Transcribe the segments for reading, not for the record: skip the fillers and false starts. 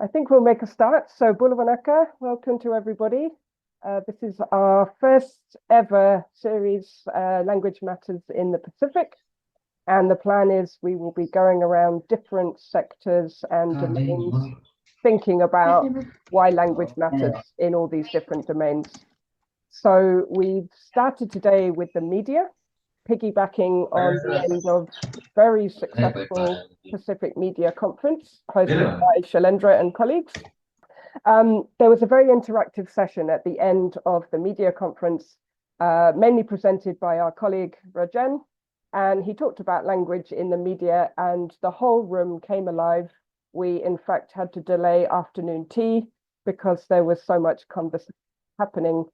I think we'll make a start. So Bulawanaka, welcome to everybody. This is our first ever series, Language Matters in the Pacific. And the plan is we will be going around different sectors and domains, thinking about why language matters in all these different domains. So we've started today with the media, piggybacking on the end of very successful Pacific Media Conference hosted by Shailendra and colleagues. There was a very interactive session at the end of the media conference, mainly presented by our colleague Rajan, and he talked about language in the media and the whole room came alive. We, in fact, had to delay afternoon tea because there was so much conversation happening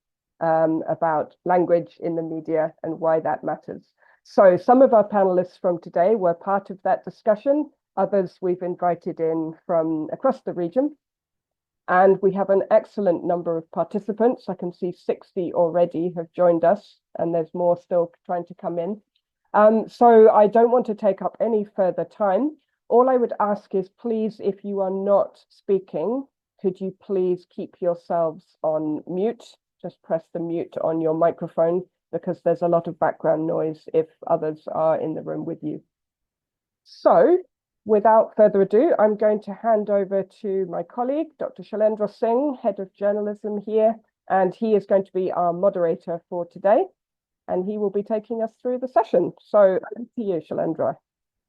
about language in the media and why that matters. So some of our panelists from today were part of that discussion. Others we've invited in from across the region. And we have an excellent number of participants. I can see 60 already have joined us, and there's more still trying to come in. So I don't want to take up any further time. All I would ask is, please, if you are not speaking, could you please keep yourselves on mute? Just press the mute on your microphone because there's a lot of background noise if others are in the room with you. So without further ado, I'm going to hand over to my colleague, Dr. Shailendra Singh, Head of Journalism here, and he is going to be our moderator for today, and he will be taking us through the session. So over to you, Shailendra.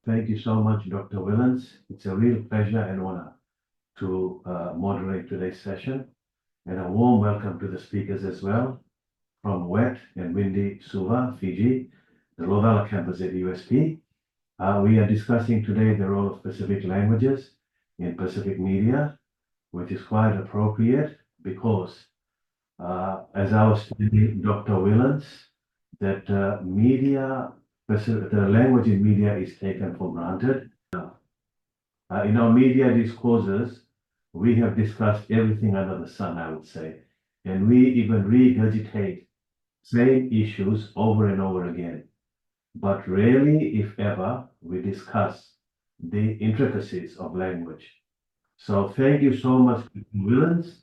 Thank you so much, Dr. Willens. It's a real pleasure and honor to moderate today's session, and a warm welcome to the speakers as well from wet and windy Suva, Fiji, the Lovella campus at USP. We are discussing today the role of Pacific languages in Pacific media, which is quite appropriate because, as I was telling Dr. Willens, that the language in media is taken for granted. In our media discourses, we have discussed everything under the sun, I would say, and we even regurgitate same issues over and over again. But rarely, if ever, we discuss the intricacies of language. So thank you so much, Willens,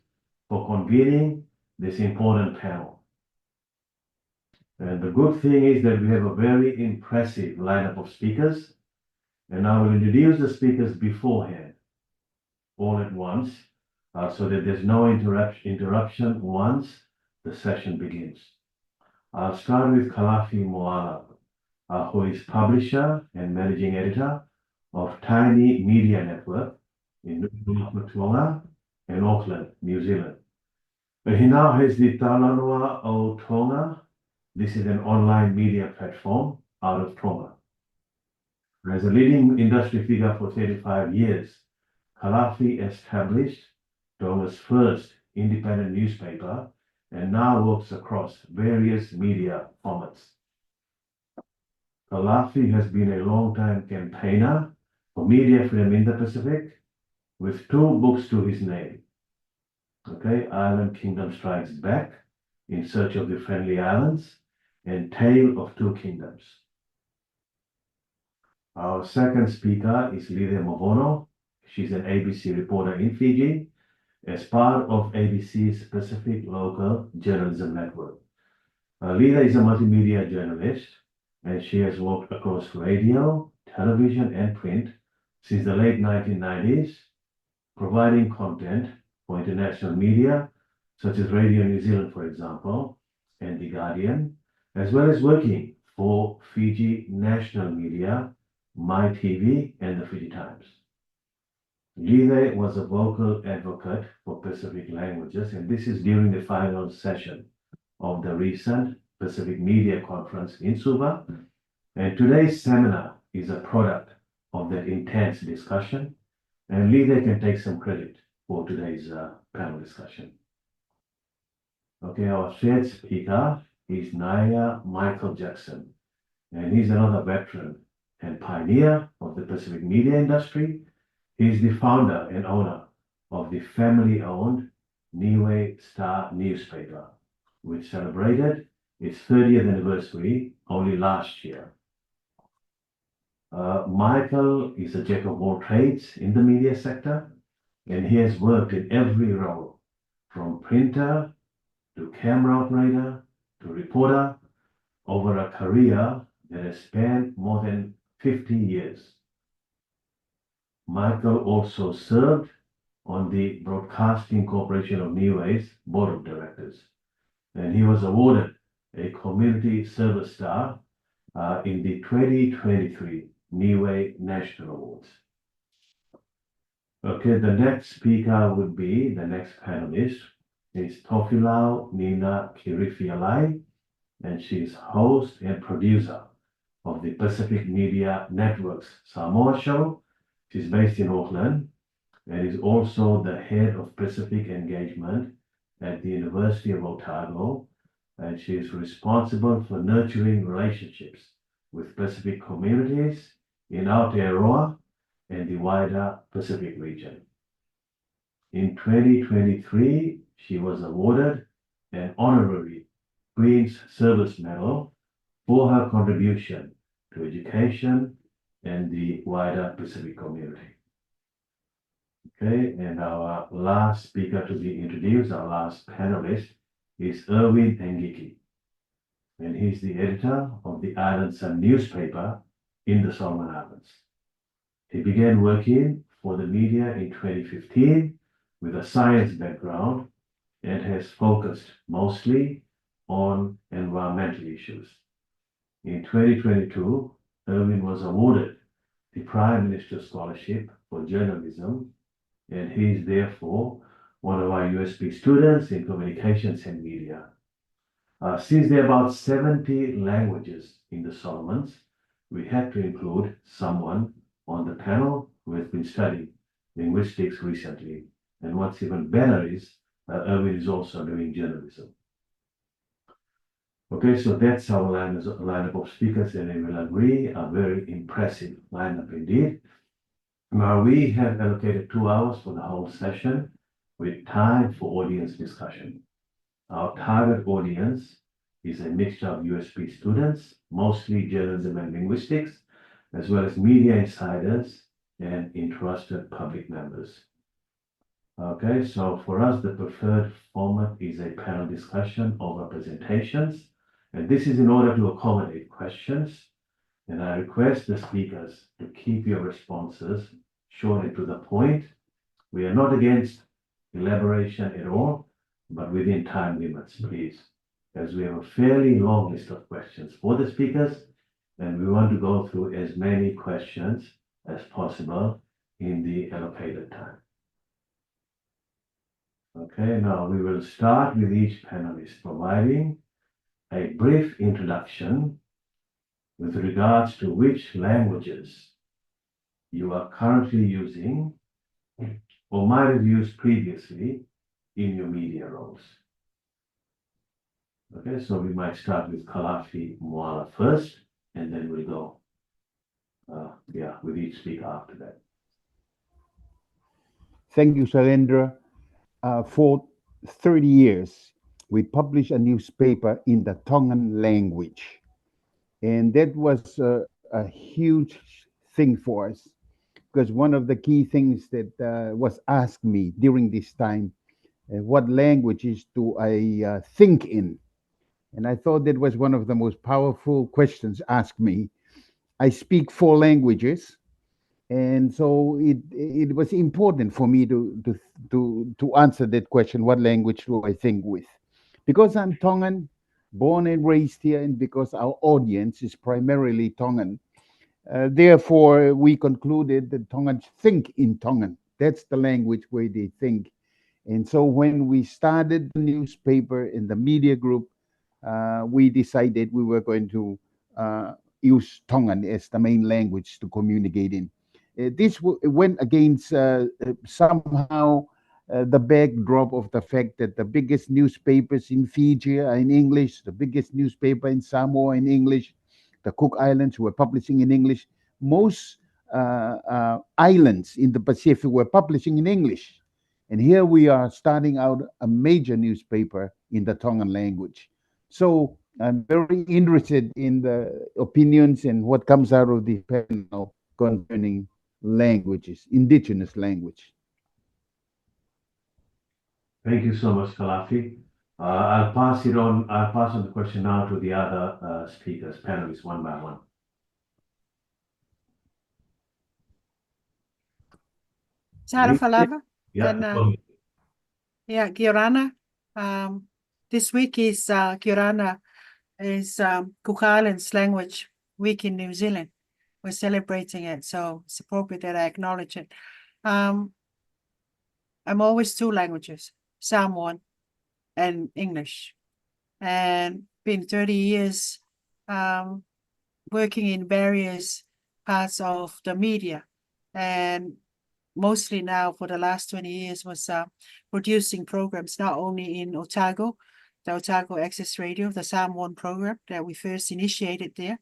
for convening this important panel. And the good thing is that we have a very impressive lineup of speakers, and I will introduce the speakers beforehand, all at once, so that there's no interruption once the session begins. I'll start with Kalafi Moala, who is publisher and managing editor of Tiny Media Network in Nuku'alofa and Auckland, New Zealand. He now has the Talanoa o Tonga. This is an online media platform out of Tonga. As a leading industry figure for 35 years, Kalafi established Tonga's first independent newspaper and now works across various media formats. Kalafi has been a long-time campaigner for media freedom in the Pacific, with 2 books to his name. Okay, Island Kingdom Strikes Back, In Search of the Friendly Islands, and Tale of Two Kingdoms. Our second speaker is Lide Movono. She's an ABC reporter in Fiji as part of ABC's Pacific Local Journalism Network. Lide is a multimedia journalist, and she has worked across radio, television, and print since the late 1990s, providing content for international media, such as Radio New Zealand, for example, and The Guardian, as well as working for Fiji national media, MyTV, and the Fiji Times. Lide was a vocal advocate for Pacific languages, and this is during the final session of the recent Pacific Media Conference in Suva. And today's seminar is a product of that intense discussion, and Lide can take some credit for today's panel discussion. Okay, our third speaker is Naya Michael Jackson, and he's another veteran and pioneer of the Pacific media industry. He's the founder and owner of the family-owned Niue Star newspaper, which celebrated its 30th anniversary only last year. Michael is a jack of all trades in the media sector, and he has worked in every role, from printer to camera operator to reporter, over a career that has spanned more than 50 years. Michael also served on the Broadcasting Corporation of Niue's board of directors, and he was awarded a Community Service Star in the 2023 Niue National Awards. Okay, the next speaker would be, the next panelist is Tofilau Nina Kirifialai, and she is host and producer of the Pacific Media Network's Samoa show. She's based in Auckland and is also the head of Pacific Engagement at the University of Otago, and she is responsible for nurturing relationships with Pacific communities in Aotearoa and the wider Pacific region. In 2023, she was awarded an honorary Queen's Service Medal for her contribution to education and the wider Pacific community. Okay, and our last speaker to be introduced, our last panelist, is Erwin Engiki, and he's the editor of the Island Sun newspaper in the Solomon Islands. He began working for the media in 2015 with a science background and has focused mostly on environmental issues. In 2022, Erwin was awarded the Prime Minister's Scholarship for Journalism, and he is therefore one of our USP students in communications and media. Since there are about 70 languages in the Solomons, we had to include someone on the panel who has been studying linguistics recently. And what's even better is Erwin is also doing journalism. Okay, so that's our lineup of speakers, and I will agree, a very impressive lineup indeed. Now, we have allocated 2 hours for the whole session with time for audience discussion. Our target audience is a mixture of USP students, mostly journalism and linguistics, as well as media insiders and interested public members. Okay, so for us, the preferred format is a panel discussion over presentations, and this is in order to accommodate questions. And I request the speakers to keep your responses short and to the point. We are not against elaboration at all, but within time limits, please, as we have a fairly long list of questions for the speakers, and we want to go through as many questions as possible in the allocated time. Okay, now we will start with each panelist providing a brief introduction with regards to which languages you are currently using or might have used previously in your media roles. Okay, so we might start with Kalafi Moala first, and then we'll go with each speaker after that. Thank you, Shalendra. For 30 years, we published a newspaper in the Tongan language. And that was a huge thing for us, because one of the key things that was asked me during this time, what languages do I think in? And I thought that was one of the most powerful questions asked me. I speak 4 languages, and so it was important for me to answer that question: what language do I think with? Because I'm Tongan, born and raised here, and because our audience is primarily Tongan, therefore we concluded that Tongans think in Tongan. That's the language where they think. And so when we started the newspaper in the media group, we decided we were going to use Tongan as the main language to communicate in. This went against somehow the backdrop of the fact that the biggest newspapers in Fiji are in English, the biggest newspaper in Samoa in English, the Cook Islands were publishing in English. Most islands in the Pacific were publishing in English. And here we are starting out a major newspaper in the Tongan language. So I'm very interested in the opinions and what comes out of the panel concerning languages, indigenous language. Thank you so much, Kalafi. I'll pass the question now to the other speakers, panelists, one by one. Sarah Falava. Yeah, And yeah, Giorana. This week is Giorana is Cook Islands Language Week in New Zealand. We're celebrating it, so it's appropriate that I acknowledge it. I'm always two languages, Samoan and English, and been 30 years working in various parts of the media, and mostly now for the last 20 years was producing programs not only in Otago, the Otago Access Radio, the Samoan program that we first initiated there.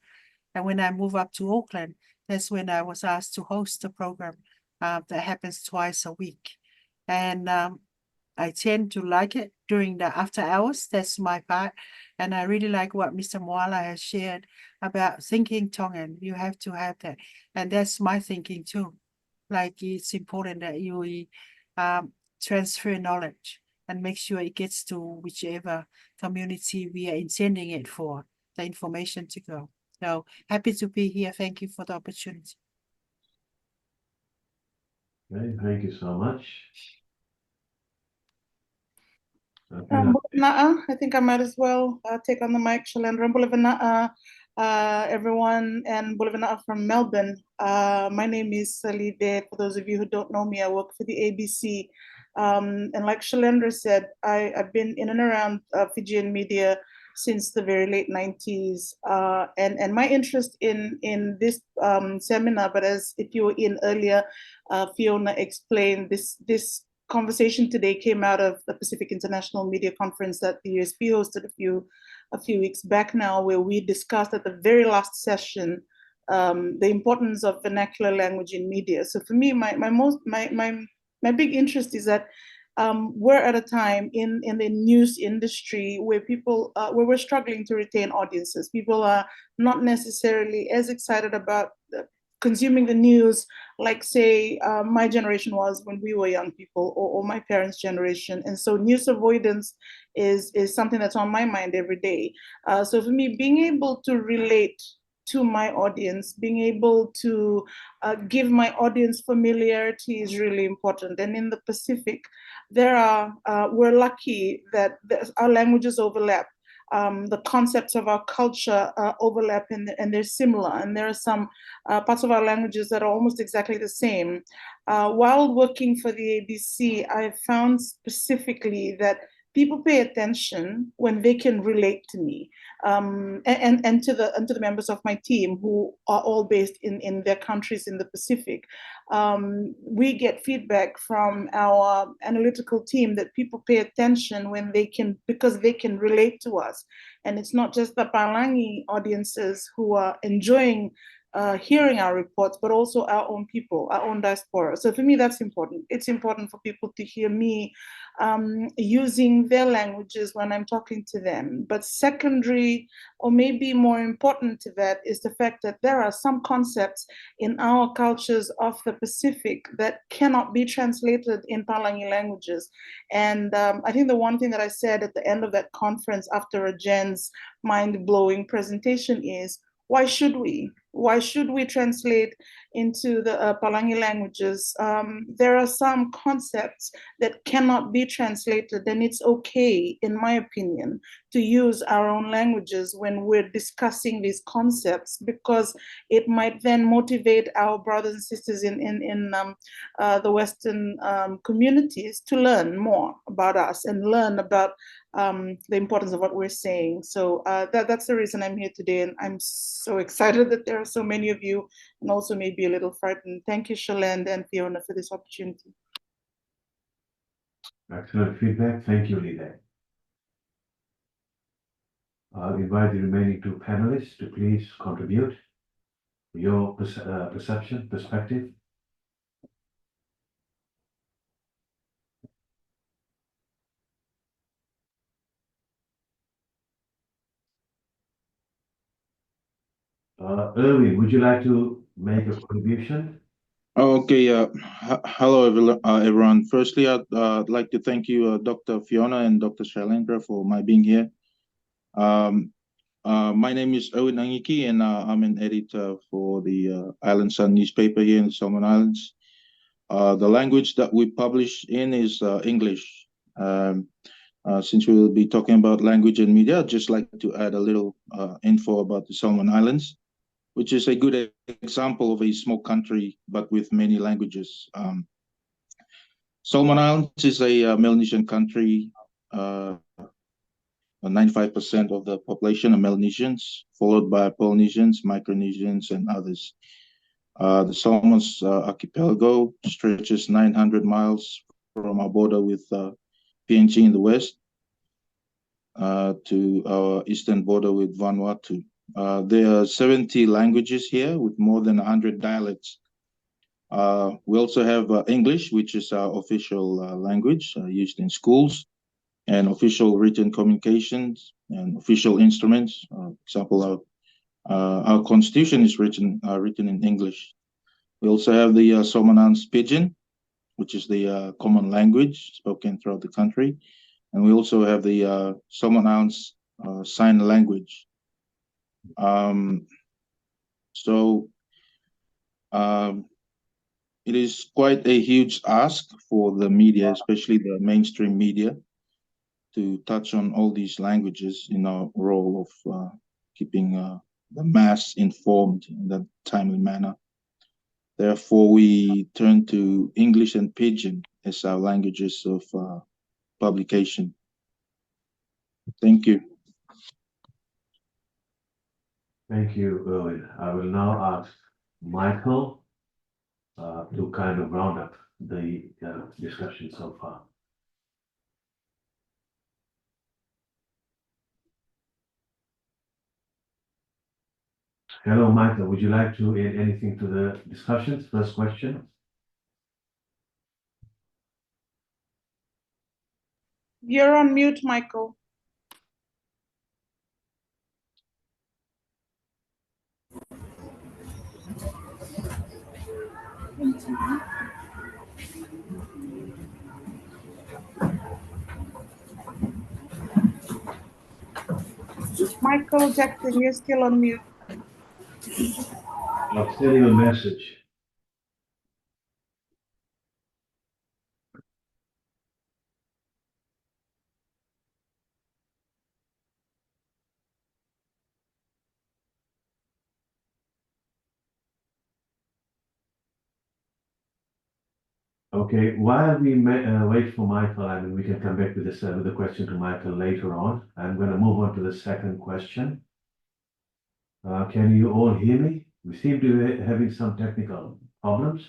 And when I moved up to Auckland, that's when I was asked to host a program that happens twice a week. And I tend to like it during the after hours. That's my part. And I really like what Mr. Moala has shared about thinking Tongan. You have to have that. And that's my thinking too. Like it's important that you transfer knowledge and make sure it gets to whichever community we are intending it for, the information to go. So happy to be here. Thank you for the opportunity. Okay, thank you so much. I think I might as well take on the mic. Shalendra Bulivana'a, everyone, and Bulivana'a from Melbourne. My name is Salide. For those of you who don't know me, I work for the ABC. And like Shalendra said, I've been in and around Fijian media since the very late 90s. And my interest in this seminar, but as if you were in earlier, Fiona explained, this conversation today came out of the Pacific International Media Conference that the USB hosted a few weeks back now, where we discussed at the very last session the importance of vernacular language in media. So for me, my big interest is that we're at a time in the news industry where where we're struggling to retain audiences. People are not necessarily as excited about consuming the news like, say, my generation was when we were young people, or my parents' generation. And so news avoidance is something that's on my mind every day. So for me, being able to relate to my audience, being able to give my audience familiarity is really important. And in the Pacific, we're lucky that our languages overlap. The concepts of our culture overlap and they're similar. And there are some parts of our languages that are almost exactly the same. While working for the ABC, I found specifically that people pay attention when they can relate to me, and to the members of my team who are all based in their countries in the Pacific. We get feedback from our analytical team that people pay attention because they can relate to us. And it's not just the Palangi audiences who are enjoying hearing our reports, but also our own people, our own diaspora. So for me, that's important. It's important for people to hear me using their languages when I'm talking to them. But secondary, or maybe more important to that, is the fact that there are some concepts in our cultures of the Pacific that cannot be translated in Palangi languages. And I think the one thing that I said at the end of that conference after a Jen's mind-blowing presentation is, why should we? Why should we translate into the Palangi languages? There are some concepts that cannot be translated, and it's okay, in my opinion, to use our own languages when we're discussing these concepts, because it might then motivate our brothers and sisters in the Western communities to learn more about us and learn about the importance of what we're saying. So that's the reason I'm here today, and I'm so excited that there are so many of you, and also maybe a little frightened. Thank you, Shalend and Fiona, for this opportunity. Excellent feedback. Thank you, Lida. I'll invite the remaining two panelists to please contribute your perspective. Erwin, would you like to make a contribution? Okay, hello everyone. Firstly, I'd like to thank you, Dr. Fiona and Dr. Shailendra, for my being here. My name is Owen Angiki, and I'm an editor for the Island Sun newspaper here in the Solomon Islands. The language that we publish in is English. Since we will be talking about language and media, I'd just like to add a little info about the Solomon Islands, which is a good example of a small country, but with many languages. Solomon Islands is a Melanesian country. 95% of the population are Melanesians, followed by Polynesians, Micronesians, and others. The Solomons archipelago stretches 900 miles from our border with PNG in the west to our eastern border with Vanuatu. There are 70 languages here with more than 100 dialects. We also have English, which is our official language used in schools, and official written communications and official instruments. Example, our constitution is written in English. We also have the Solomon Islands Pidgin, which is the common language spoken throughout the country. And we also have the Solomon Islands Sign Language. It is quite a huge ask for the media, especially the mainstream media, to touch on all these languages in our role of keeping the mass informed in a timely manner. Therefore, we turn to English and Pidgin as our languages of publication. Thank you. Thank you, Owen. I will now ask Michael to kind of round up the discussion so far. Hello, Michael. Would you like to add anything to the discussions? First question. You're on mute, Michael. Michael Jackson, you're still on mute. I'll send you a message. Okay, while we wait for Michael, I mean, we can come back with the question to Michael later on. I'm going to move on to the second question. Can you all hear me? We seem to be having some technical problems.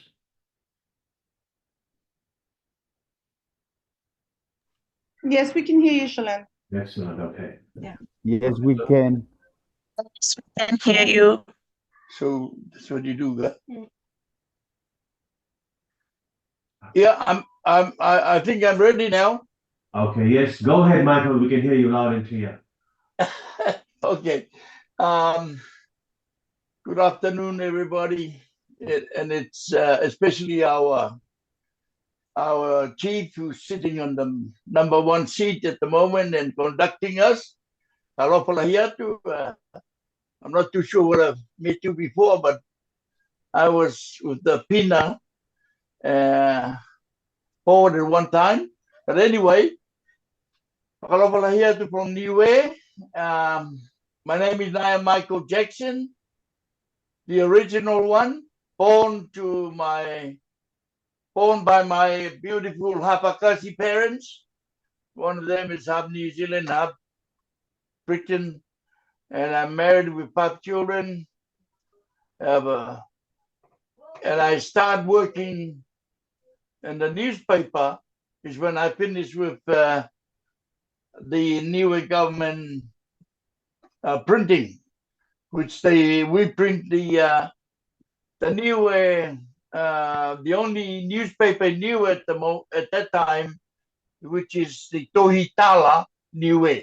Yes, we can hear you, Shailen. Excellent, okay. Yeah. Yes, we can. Yes, we can hear you. So you do that. Yeah, I think I'm ready now. Okay, yes, go ahead, Michael. We can hear you loud and clear. Okay. Good afternoon, everybody. And it's especially our chief who's sitting on the number one seat at the moment and conducting us. I'm not too sure what I've met you before, but I was with the PINA forward at one time. But anyway, from Niue. My name is Michael Jackson, the original one, born by my beautiful Hapakasi parents. One of them is half New Zealand, half Britain, and I'm married with 5 children. And I started working in the newspaper is when I finished with the Niue government printing, which we print the Niue. The only newspaper Niue at that time, which is the Tohitala Niue.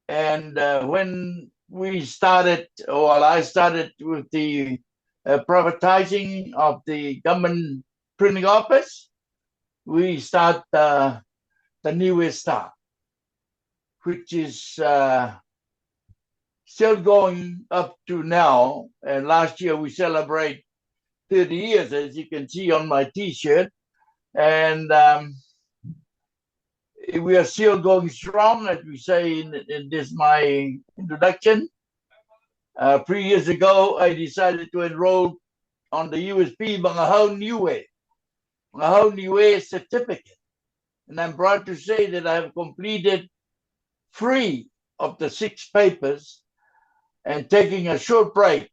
And when we started, or I started with the privatizing of the government printing office, we start the New Star, which is still going up to now. And last year we celebrate 30 years, as you can see on my T-shirt. And we are still going strong, as we say in this my introduction. 3 years ago, I decided to enroll on the USP Mga Niue certificate. And I'm proud to say that I have completed 3 of the 6 papers, and taking a short break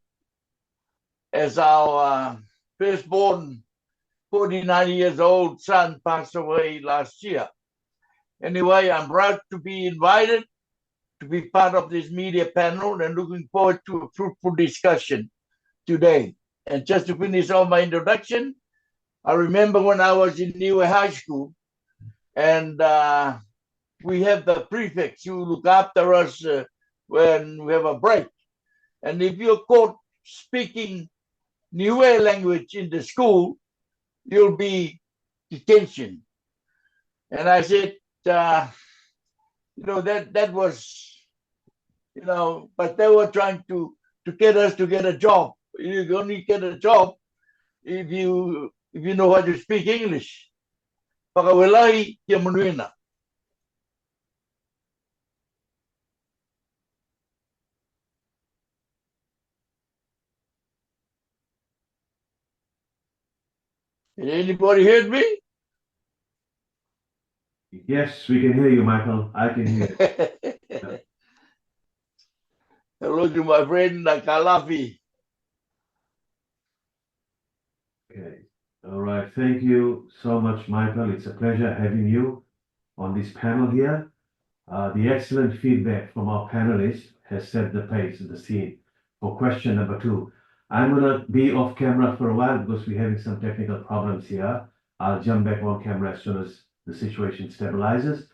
as our firstborn 49 years old son passed away last year. Anyway, I'm proud to be invited to be part of this media panel and looking forward to a fruitful discussion today. And just to finish off my introduction, I remember when I was in Niue High School, and we have the prefects who look after us when we have a break. And if you're caught speaking Niue language in the school, you'll be detention. And I said, that was, but they were trying to get us to get a job. You only get a job if you know how to speak English. Pakawalahi kia manuina. Anybody heard me? Yes, we can hear you, Michael. I can hear you. Hello to my friend Kalafi. Okay. All right. Thank you so much, Michael. It's a pleasure having you on this panel here. The excellent feedback from our panelists has set the pace, the scene for question number 2. I'm going to be off camera for a while because we're having some technical problems here. I'll jump back on camera as soon as the situation stabilizes.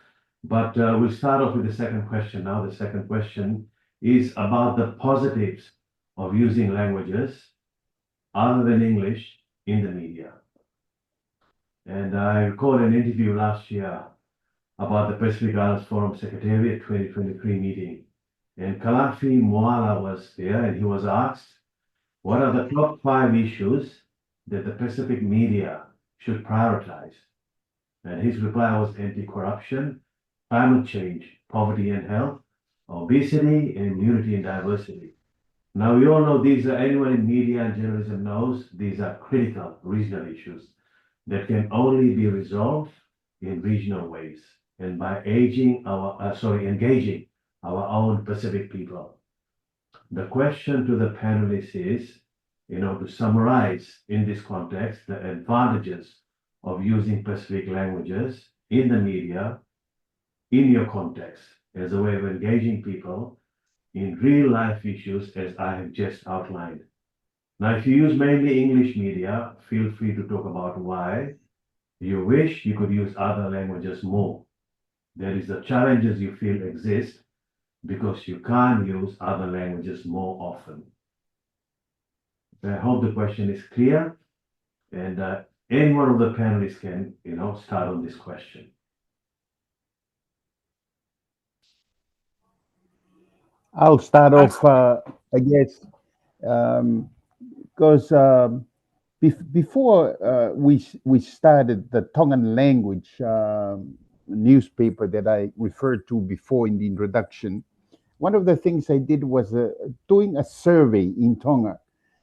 But we'll start off with the second question now. The second question is about the positives of using languages other than English in the media. And I recorded an interview last year about the Pacific Islands Forum Secretariat 2023 meeting. And Kalafi Moala was there, and he was asked, what are the top 5 issues that the Pacific media should prioritize? And his reply was anti-corruption, climate change, poverty and health, obesity, and unity and diversity. Now, we all know these are, anyone in media and journalism knows these are critical regional issues that can only be resolved in regional ways and by engaging our own Pacific people. The question to the panelists is, to summarize in this context the advantages of using Pacific languages in the media in your context as a way of engaging people in real life issues as I have just outlined. Now, if you use mainly English media, feel free to talk about why you wish you could use other languages more. There is the challenges you feel exist because you can't use other languages more often. I hope the question is clear, and any one of the panelists can, start on this question. I'll start off, I guess, because before we started the Tongan language newspaper that I referred to before in the introduction, one of the things I did was doing a survey in Tonga.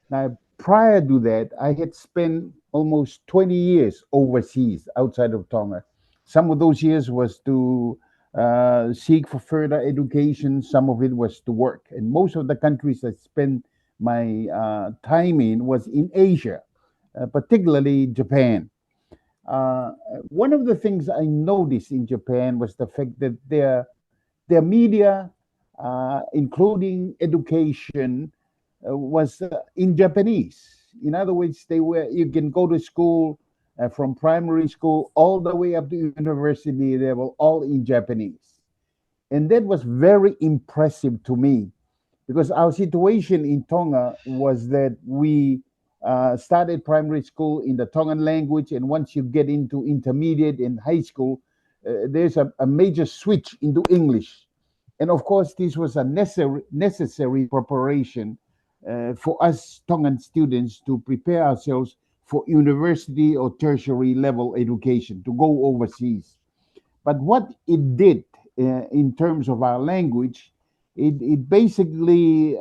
Now, prior to that, I had spent almost 20 years overseas outside of Tonga. Some of those years was to seek for further education. Some of it was to work. And most of the countries I spent my time in was in Asia, particularly Japan. One of the things I noticed in Japan was the fact that their media, including education, was in Japanese. In other words, you can go to school from primary school all the way up to university level, all in Japanese. And that was very impressive to me because our situation in Tonga was that we started primary school in the Tongan language, and once you get into intermediate and high school, there's a major switch into English. And of course, this was a necessary preparation for us Tongan students to prepare ourselves for university or tertiary level education, to go overseas. But what it did in terms of our language, it basically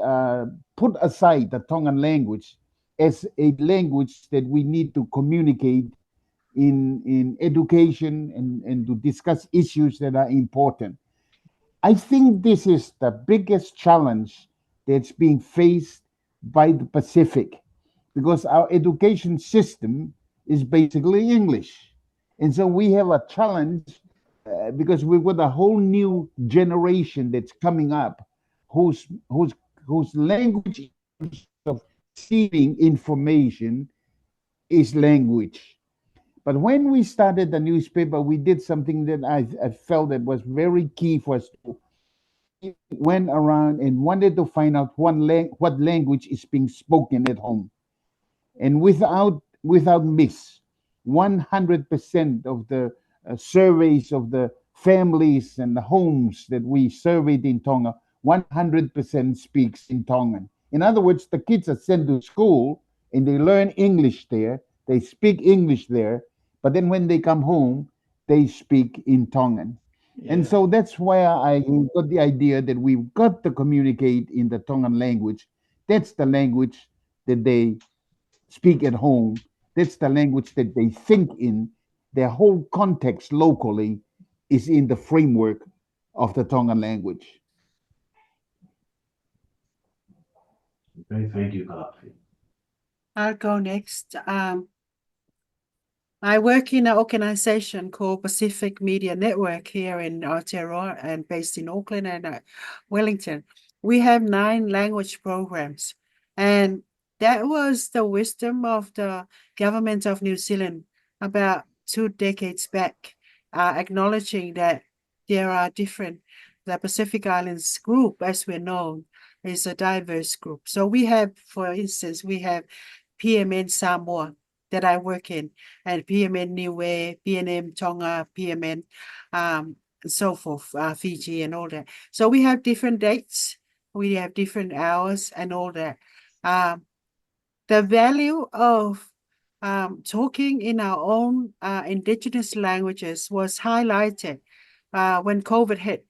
put aside the Tongan language as a language that we need to communicate in education and to discuss issues that are important. I think this is the biggest challenge that's being faced by the Pacific, because our education system is basically English. And so we have a challenge because we've got a whole new generation that's coming up whose language of receiving information is language. But when we started the newspaper, we did something that I felt that was very key for us to. We went around and wanted to find out what language is being spoken at home, and without miss, 100% of the surveys of the families and the homes that we surveyed in Tonga, 100% speaks in Tongan. In other words, the kids are sent to school and they learn English there, they speak English there, but then when they come home, they speak in Tongan. And so that's why I got the idea that we've got to communicate in the Tongan language. That's the language that they speak at home. That's the language that they think in. Their whole context locally is in the framework of the Tongan language. Okay, thank you, Kalafi. I'll go next. I work in an organization called Pacific Media Network here in Aotearoa and based in Auckland and Wellington. We have 9 language programs, and that was the wisdom of the government of New Zealand about 2 decades back, acknowledging that there are different, the Pacific Islands group, as we're known, is a diverse group. So we have, for instance, we have PMN Samoa that I work in, and PMN Niue, PNM Tonga, PMN, so forth, Fiji and all that. So we have different dates, we have different hours and all that. The value of talking in our own indigenous languages was highlighted when COVID hit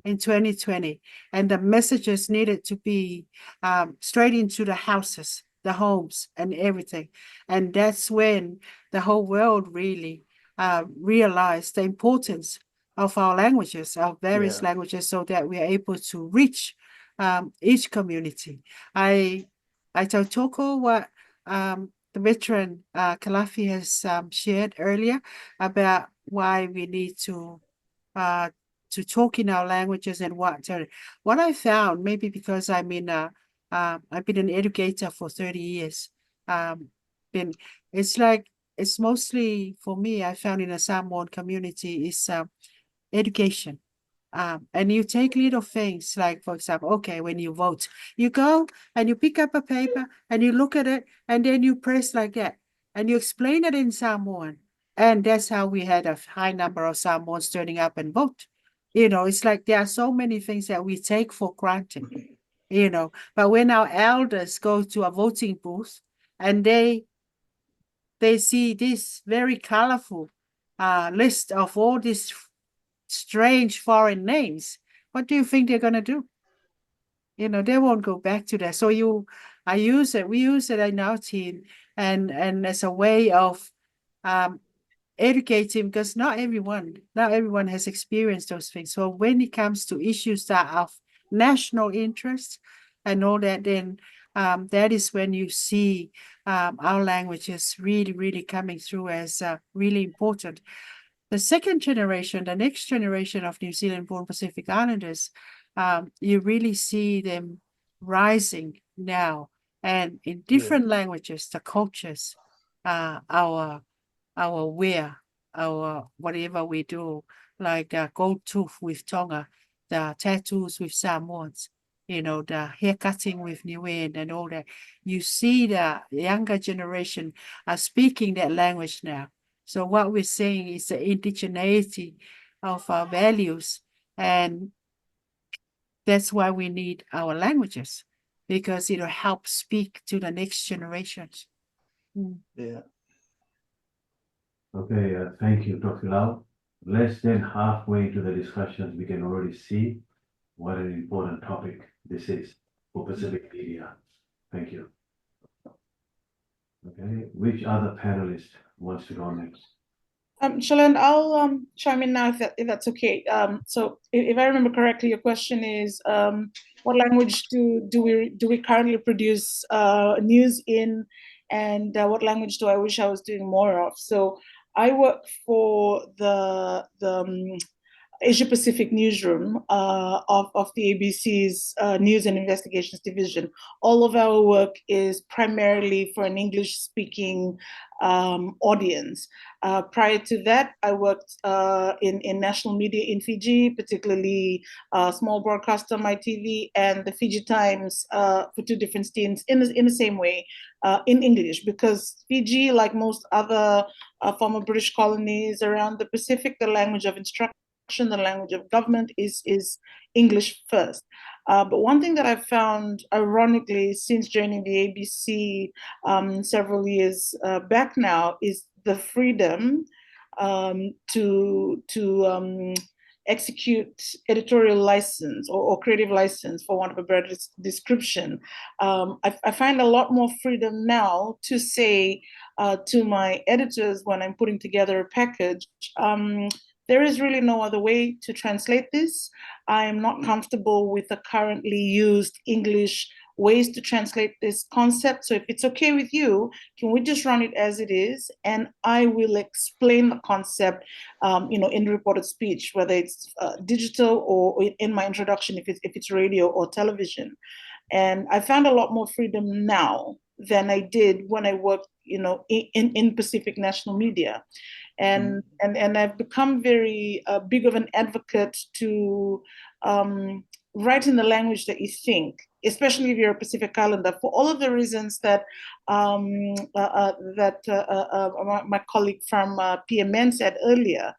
in 2020, and the messages needed to be straight into the houses, the homes and everything. And that's when the whole world really realized the importance of our languages, our various languages, so that we are able to reach each community. I tautoko what the veteran Kalafi has shared earlier about why we need to talk in our languages and what I found, maybe because I've been an educator for 30 years. It's mostly for me, I found in a Samoan community is education. And you take little things like, for example, okay, when you vote, you go and you pick up a paper and you look at it and then you press like that and you explain it in Samoan. And that's how we had a high number of Samoans turning up and vote. It's like there are so many things that we take for granted, but when our elders go to a voting booth and they see this very colorful list of all these strange foreign names, what do you think they're going to do? They won't go back to that. So we use it in our team and as a way of educating, because not everyone has experienced those things. So when it comes to issues that are of national interest and all that, then that is when you see our languages really, really coming through as really important. The second generation, the next generation of New Zealand-born Pacific Islanders, you really see them rising now, and in different languages, the cultures, our wear, our whatever we do, like gold tooth with Tonga, the tattoos with Samoans, the haircutting with Nguyen and all that. You see the younger generation are speaking that language now. So what we're saying is the indigeneity of our values, and that's why we need our languages, because it'll help speak to the next generations. Yeah. Okay, thank you, Dr. Lau. Less than halfway into the discussions, we can already see what an important topic this is for Pacific Media. Thank you. Okay, which other panelist wants to go next? Shalane, I'll chime in now if that's okay. So if I remember correctly, your question is what language do we currently produce news in, and what language do I wish I was doing more of? So I work for the Asia Pacific newsroom of the ABC's News and Investigations Division. All of our work is primarily for an English-speaking audience. Prior to that, I worked in national media in Fiji, particularly small broadcaster MyTV and the Fiji Times for two different stints in the same way in English, because Fiji, like most other former British colonies around the Pacific, the language of instruction, the language of government is English first. But one thing that I've found, ironically, since joining the ABC several years back now, is the freedom to execute editorial license or creative license, for want of a better description. I find a lot more freedom now to say to my editors when I'm putting together a package, there is really no other way to translate this. I am not comfortable with the currently used English ways to translate this concept. So if it's okay with you, can we just run it as it is? And I will explain the concept, in reported speech, whether it's digital or in my introduction, if it's radio or television. And I found a lot more freedom now than I did when I worked, in Pacific National Media. And I've become very big of an advocate to write in the language that you think, especially if you're a Pacific Islander, for all of the reasons that my colleague from PMN said earlier.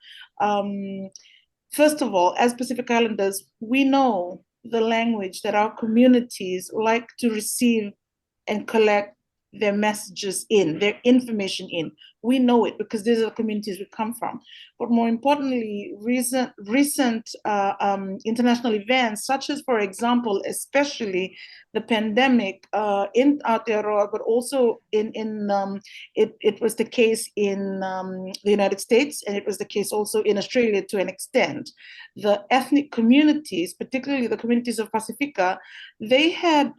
First of all, as Pacific Islanders, we know the language that our communities like to receive and collect their messages in, their information in. We know it because these are the communities we come from. But more importantly, recent international events, such as, for example, especially the pandemic in Aotearoa, but also it was the case in the United States, and it was the case also in Australia to an extent. The ethnic communities, particularly the communities of Pacifica, they had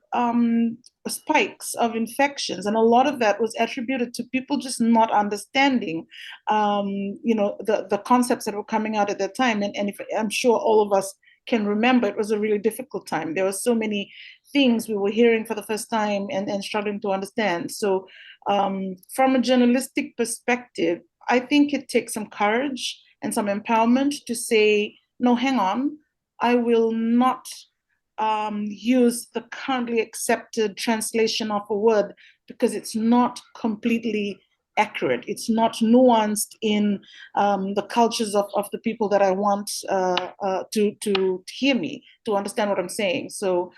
spikes of infections, and a lot of that was attributed to people just not understanding, the concepts that were coming out at that time. And if, I'm sure all of us can remember, it was a really difficult time. There were so many things we were hearing for the first time and struggling to understand. So from a journalistic perspective, I think it takes some courage and some empowerment to say, no, hang on, I will not use the currently accepted translation of a word because it's not completely accurate. It's not nuanced in the cultures of the people that I want to hear me, to understand what I'm saying. So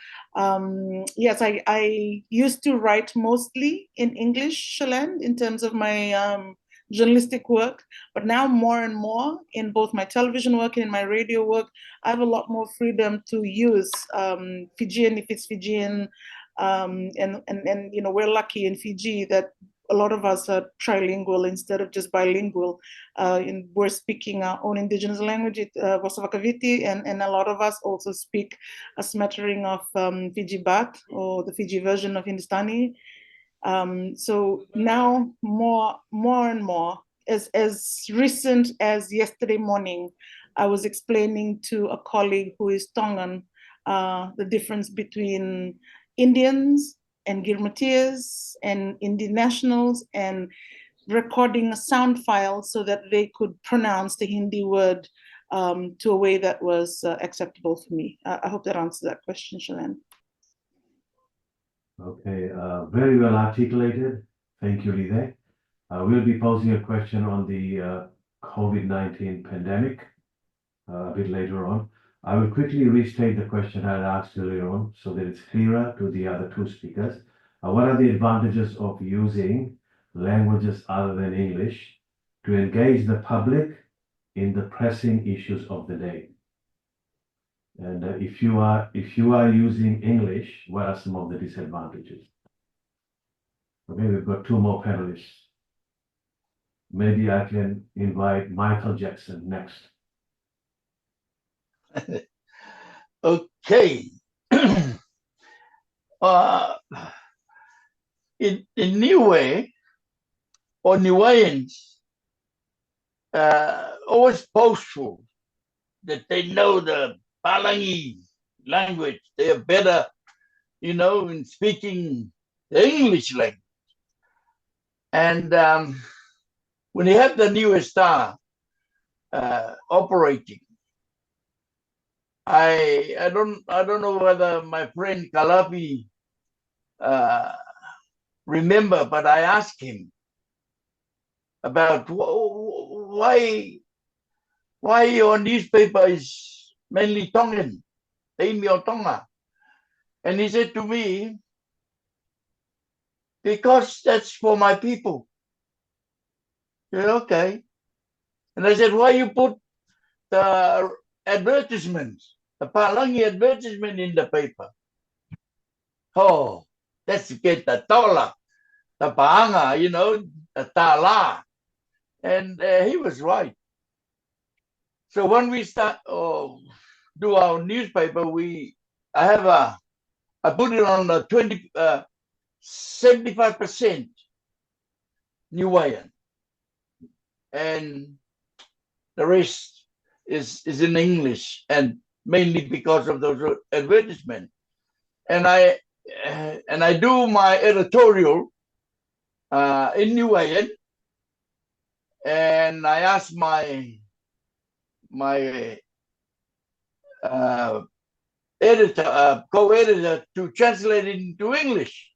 yes, I used to write mostly in English, Shalane, in terms of my journalistic work, but now more and more in both my television work and in my radio work, I have a lot more freedom to use Fijian if it's Fijian, and we're lucky in Fiji that a lot of us are trilingual instead of just bilingual. We're speaking our own indigenous language, Wasavakaviti, and a lot of us also speak a smattering of Fiji Bat, or the Fiji version of Hindustani. So now more and more, as recent as yesterday morning, I was explaining to a colleague who is Tongan the difference between Indians and Girmatias and Indian nationals, and recording a sound file so that they could pronounce the Hindi word to a way that was acceptable for me. I hope that answers that question, Shalane. Okay, very well articulated. Thank you, Lide. We'll be posing a question on the COVID-19 pandemic a bit later on. I will quickly restate the question I had asked earlier on so that it's clearer to the other two speakers. What are the advantages of using languages other than English to engage the public in the pressing issues of the day? And if you are using English, what are some of the disadvantages? Okay, we've got two more panelists. Maybe I can invite Michael Jackson next. Okay. In Niue or Niueans, always boastful that they know the Palangi language. They are better, in speaking the English language. And when you have the Niue Star operating, I don't know whether my friend Kalapi remember, but I asked him about why your newspaper is mainly Tongan, Taimio Tonga. And he said to me, because that's for my people. I said, okay. And I said, why you put the advertisements, the Palangi advertisement in the paper? Oh, that's to get the tola, the paanga, the tala. And he was right. So when we start do our newspaper, I put it on 75% Niuean, and the rest is in English, and mainly because of those advertisements. And I do my editorial in Niuean, and I ask my editor, co-editor, to translate it into English,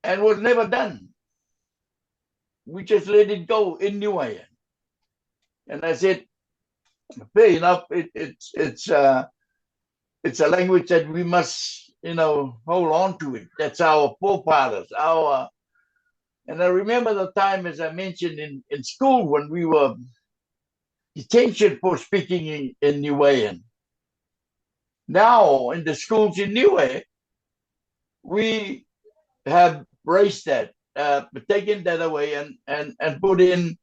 and was never done. We just let it go in Niuean. And I said, fair enough, it's a language that we must, hold on to it. That's our forefathers, and I remember the time, as I mentioned, in school when we were detention for speaking in Niuean. Now, in the schools in Niue, we have raised that, taken that away and put in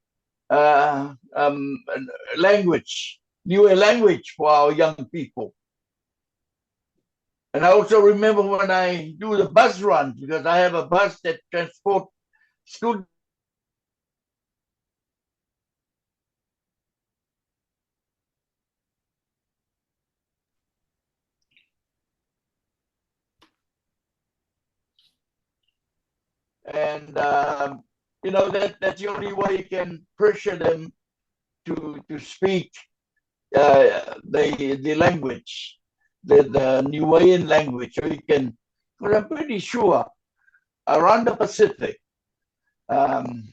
language, Niue language for our young people. And I also remember when I do the bus run, because I have a bus that transports students. And that's the only way you can pressure them to speak the language, the Niuean language. So you can, but I'm pretty sure around the Pacific, the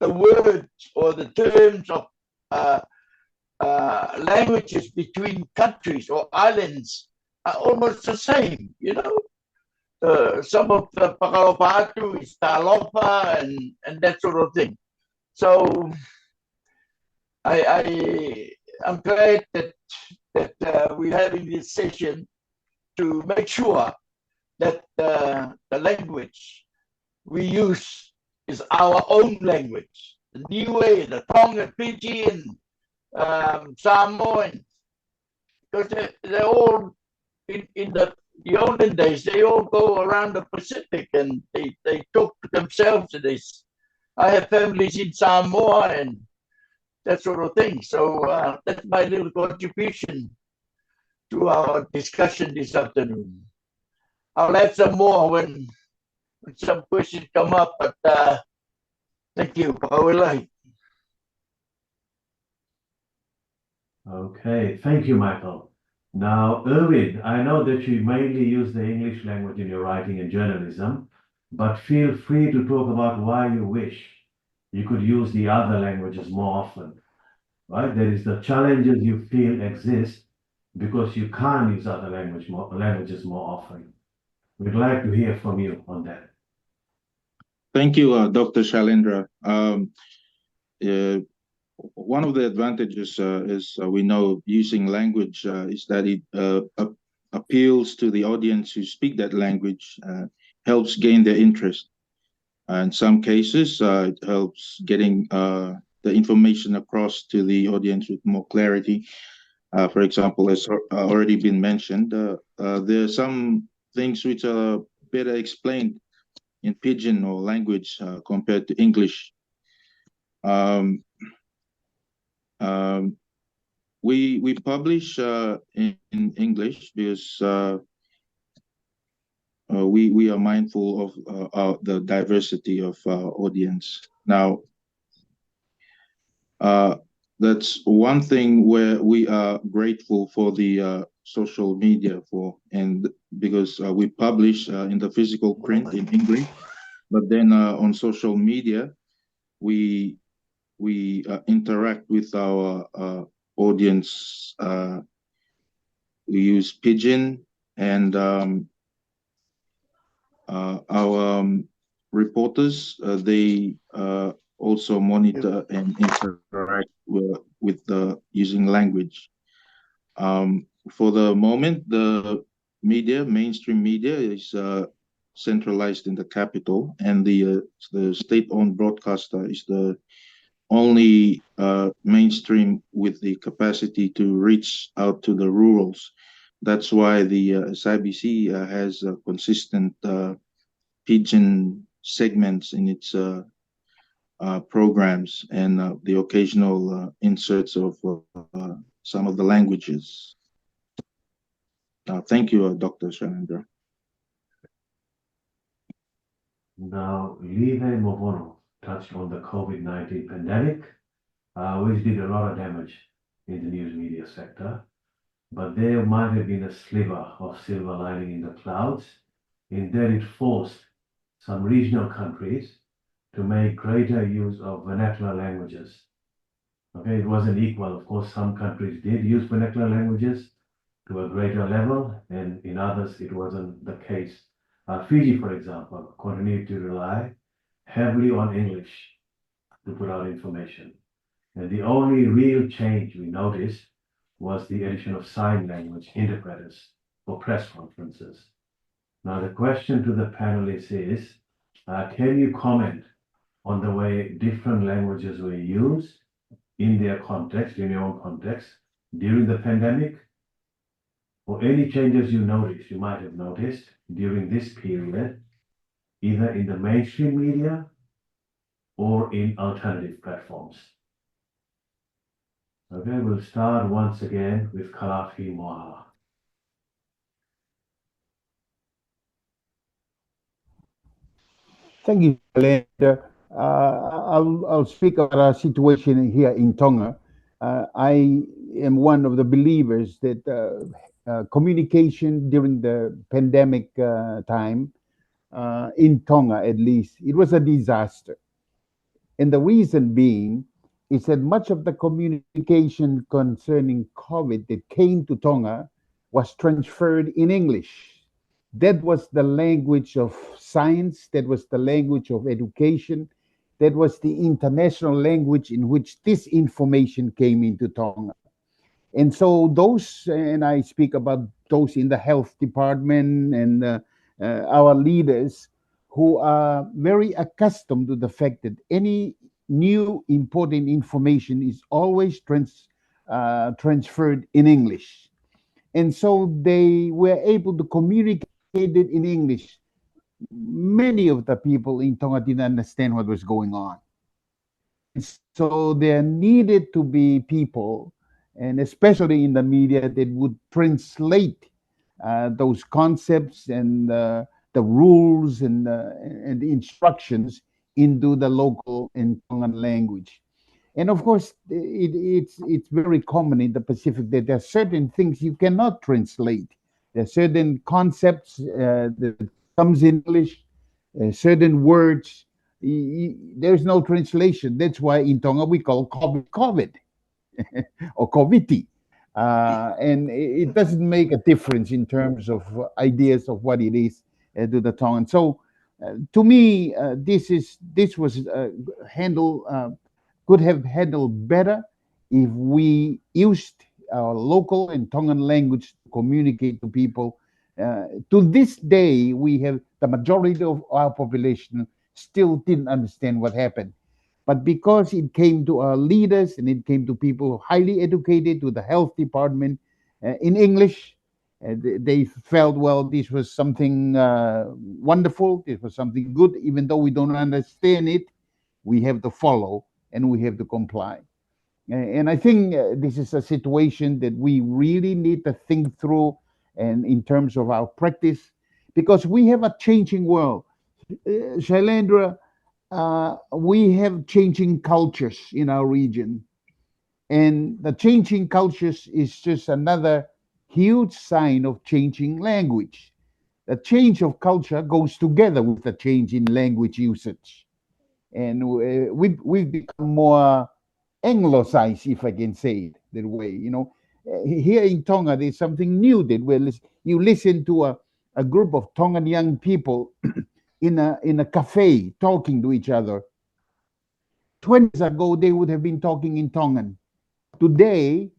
words or the terms of languages between countries or islands are almost the same, some of the Pakalopatu is Talofa and that sort of thing. So I'm glad that we're having this session to make sure that the language we use is our own language. The Niue, the Tongan, Fijian, Samoan, because they're all in the olden days, they all go around the Pacific and they talk to themselves. And I have families in Samoa and that sort of thing. So that's my little contribution to our discussion this afternoon. I'll add some more when some questions come up, but thank you. Okay, thank you, Michael. Now, Irwin, I know that you mainly use the English language in your writing and journalism, but feel free to talk about why you wish you could use the other languages more often, right? There is the challenges you feel exist because you can't use other languages more often. We'd like to hear from you on that. Thank you, Dr. Shailendra. One of the advantages is we know using language is that it appeals to the audience who speak that language, helps gain their interest. In some cases, it helps getting the information across to the audience with more clarity. For example, as already been mentioned, there are some things which are better explained in pidgin or language compared to English. Um, um, we publish in English because we are mindful of the diversity of our audience. Now, that's one thing where we are grateful for the social media for, and because we publish in the physical print in English, but then on social media, we interact with our audience. We use Pidgin, and our reporters, they also monitor and interact with the using language. For the moment, the mainstream media is centralized in the capital, and the state-owned broadcaster is the only mainstream with the capacity to reach out to the rurals. That's why the SIBC has consistent pidgin segments in its programs, and the occasional inserts of some of the languages. Thank you, Dr. Shailendra. Now, Live Movono touched on the COVID-19 pandemic, which did a lot of damage in the news media sector. But there might have been a sliver of silver lining in the clouds, in that it forced some regional countries to make greater use of vernacular languages. Okay, it wasn't equal. Of course, some countries did use vernacular languages to a greater level, and in others, it wasn't the case. Fiji, for example, continued to rely heavily on English to put out information. And the only real change we noticed was the addition of sign language interpreters for press conferences. Now, the question to the panelists is, can you comment on the way different languages were used in their context, in your own context, during the pandemic? Or any changes you might have noticed during this period, either in the mainstream media or in alternative platforms? Okay, we'll start once again with Kalafi Moha. Thank you, Shailendra. I'll speak about our situation here in Tonga. I am one of the believers that communication during the pandemic time, in Tonga at least, it was a disaster. And the reason being is that much of the communication concerning COVID that came to Tonga was transferred in English. That was the language of science, that was the language of education, that was the international language in which this information came into Tonga. And so those, and I speak about those in the health department and our leaders who are very accustomed to the fact that any new important information is always transferred in English. And so they were able to communicate it in English. Many of the people in Tonga didn't understand what was going on. So there needed to be people, and especially in the media, that would translate those concepts and the rules and the instructions into the local and Tongan language. And of course, it's very common in the Pacific that there are certain things you cannot translate. There are certain concepts that comes in English, certain words. There's no translation. That's why in Tonga we call COVID or COVID. And it doesn't make a difference in terms of ideas of what it is to the Tongan. So to me, this was handled could have handled better if we used our local and Tongan language to communicate to people. To this day, we have the majority of our population still didn't understand what happened. But because it came to our leaders and it came to people highly educated, to the health department in English, they felt, well, this was something wonderful, this was something good, even though we don't understand it, we have to follow and we have to comply. And I think this is a situation that we really need to think through, and in terms of our practice, because we have a changing world. Shailendra, we have changing cultures in our region, and the changing cultures is just another huge sign of changing language. The change of culture goes together with the change in language usage, and we've become more anglicized, if I can say it that way. Here in Tonga, there's something new that you listen to a group of Tongan young people in a cafe talking to each other. 20 years ago, they would have been talking in Tongan. Today,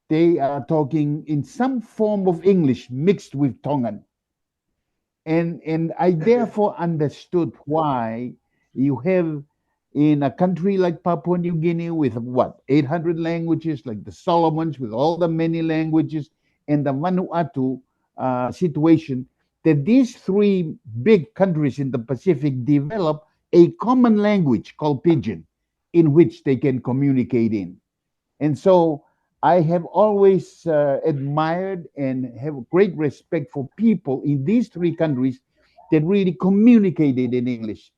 they are talking in some form of English mixed with Tongan. And I therefore understood why you have in a country like Papua New Guinea with what 800 languages, like the Solomons with all the many languages, and the Vanuatu situation, that these three big countries in the Pacific develop a common language called Pidgin, in which they can communicate in. And so I have always admired and have great respect for people in these three countries that really communicated in English.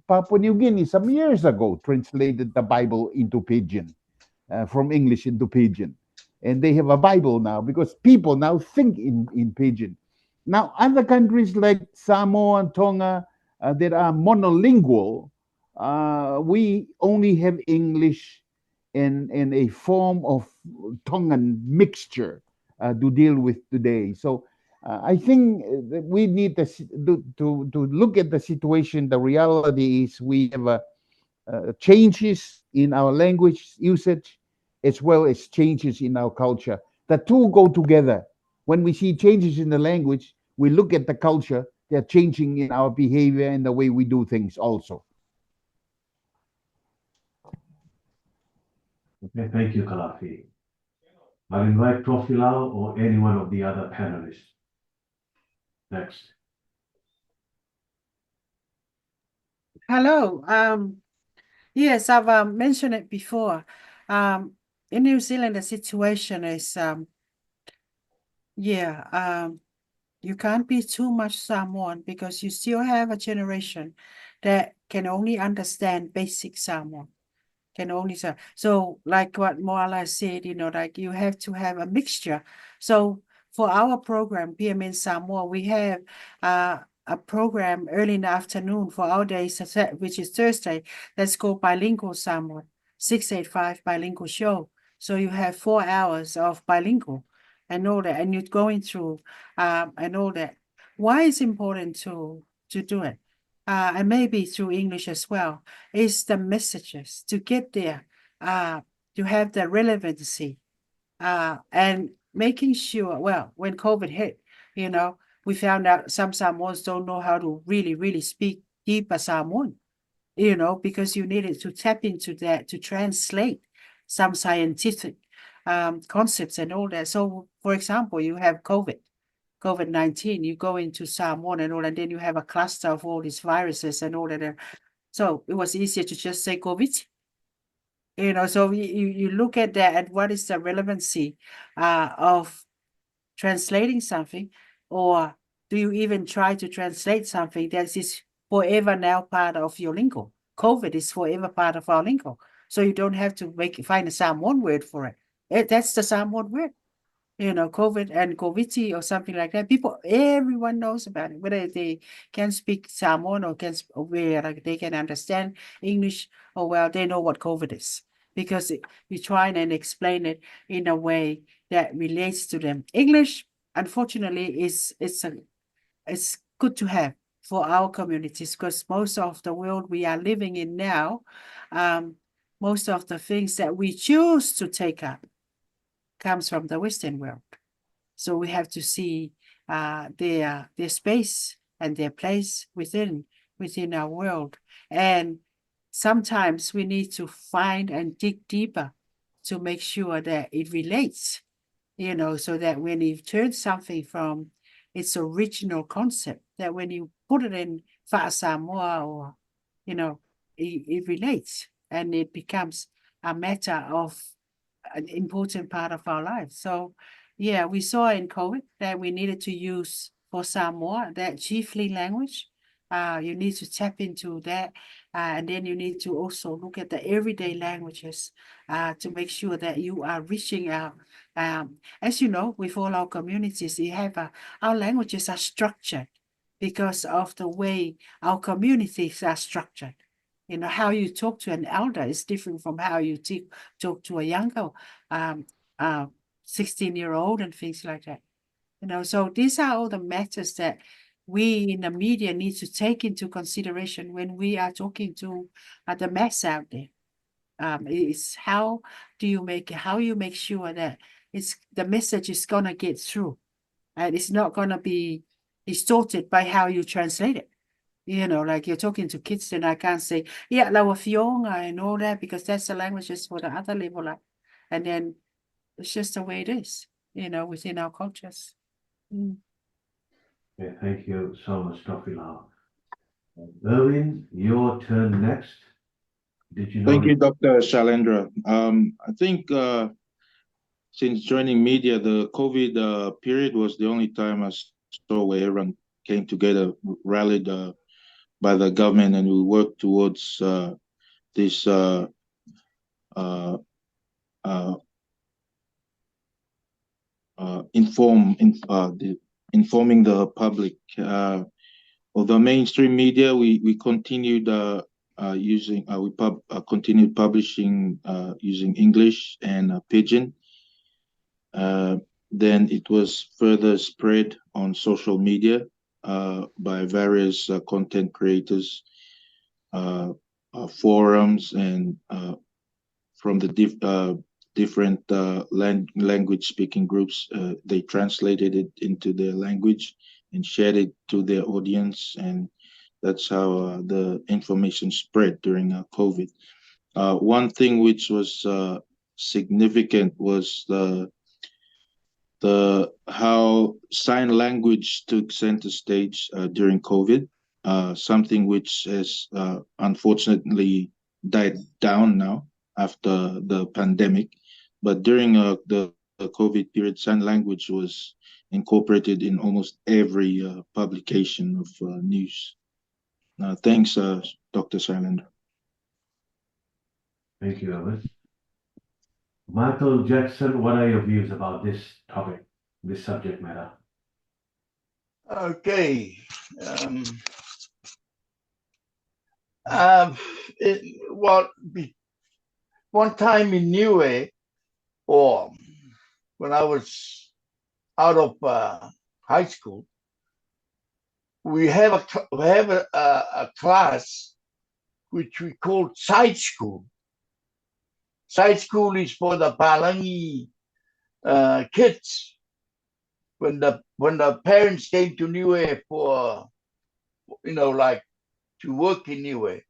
Papua New Guinea, some years ago, translated the Bible into Pidgin, from English into Pidgin. And they have a Bible now because people now think in Pidgin. Now, other countries like Samoa and Tonga that are monolingual, we only have English and a form of Tongan mixture to deal with today. So I think that we need to look at the situation. The reality is we have changes in our language usage as well as changes in our culture. The two go together. When we see changes in the language, we look at the culture, they're changing in our behavior and the way we do things also. Okay, thank you, Kalafi. I'll invite Profilao or any one of the other panelists. Next. Hello. Yes, I've mentioned it before. In New Zealand, the situation is, you can't be too much Samoan because you still have a generation that can only understand basic Samoan. Can only say so, like what Moala said, like you have to have a mixture. So for our program, PMN Samoa, we have a program early in the afternoon for our days, which is Thursday. That's called Bilingual Samoan, 685 Bilingual Show. So you have 4 hours of bilingual and all that, and you're going through and all that. Why is important to do it? And maybe through English as well, is the messages to get there, to have the relevancy, and making sure, well, when COVID hit, we found out some Samoans don't know how to really speak deeper Samoan, because you needed to tap into that to translate some scientific concepts and all that. So, for example, you have COVID-19, you go into Samoan and all, and then you have a cluster of all these viruses and all that. So it was easier to just say COVID. So you look at that and what is the relevancy of translating something, or do you even try to translate something that is forever now part of your lingo? COVID is forever part of our lingo. So you don't have to find a Samoan word for it. That's the Samoan word. COVID and Goviti or something like that. Everyone knows about it, whether they can speak Samoan or where they can understand English, or well, they know what COVID is, because we try and explain it in a way that relates to them. English, unfortunately, it's good to have for our communities, because most of the world we are living in now, most of the things that we choose to take up comes from the Western world. So we have to see their space and their place within our world. And sometimes we need to find and dig deeper to make sure that it relates, so that when you turn something from its original concept, that when you put it in Fa Samoa, or, it relates and it becomes a matter of an important part of our lives. So yeah, we saw in COVID that we needed to use for Samoa that chiefly language. You need to tap into that, and then you need to also look at the everyday languages to make sure that you are reaching out. As you know, with all our communities, our languages are structured because of the way our communities are structured. How you talk to an elder is different from how you talk to a younger 16-year-old and things like that. So these are all the matters that we in the media need to take into consideration when we are talking to the mass out there. It's how you make sure that the message is gonna get through, and it's not gonna be distorted by how you translate it. Like you're talking to kids, and I can't say, yeah, la wafionga and all that, because that's the languages for the other level. And then it's just the way it is, within our cultures. Yeah, thank you so much, Dr. Lau. Erwin, your turn next. Did you know? Thank you, Dr. Shalendra. I think since joining media, the COVID period was the only time I saw where everyone came together, rallied by the government, and we worked towards this informing the public. Of the mainstream media, we continued continued publishing using English and Pidgin. Then it was further spread on social media by various content creators, forums, and from the different language speaking groups. They translated it into their language and shared it to their audience, and that's how the information spread during COVID. One thing which was significant was how sign language took center stage during COVID, something which has unfortunately died down now after the pandemic. But during the COVID period, sign language was incorporated in almost every publication of news. Thanks, Dr. Shalendra. Thank you, Erwin. Michael Jackson, what are your views about this topic, this subject matter? Okay. One time in Niue, or when I was out of high school, we have a class which we called side school. Side school is for the Palangi kids. When the parents came to Niue for, like to work in Niue,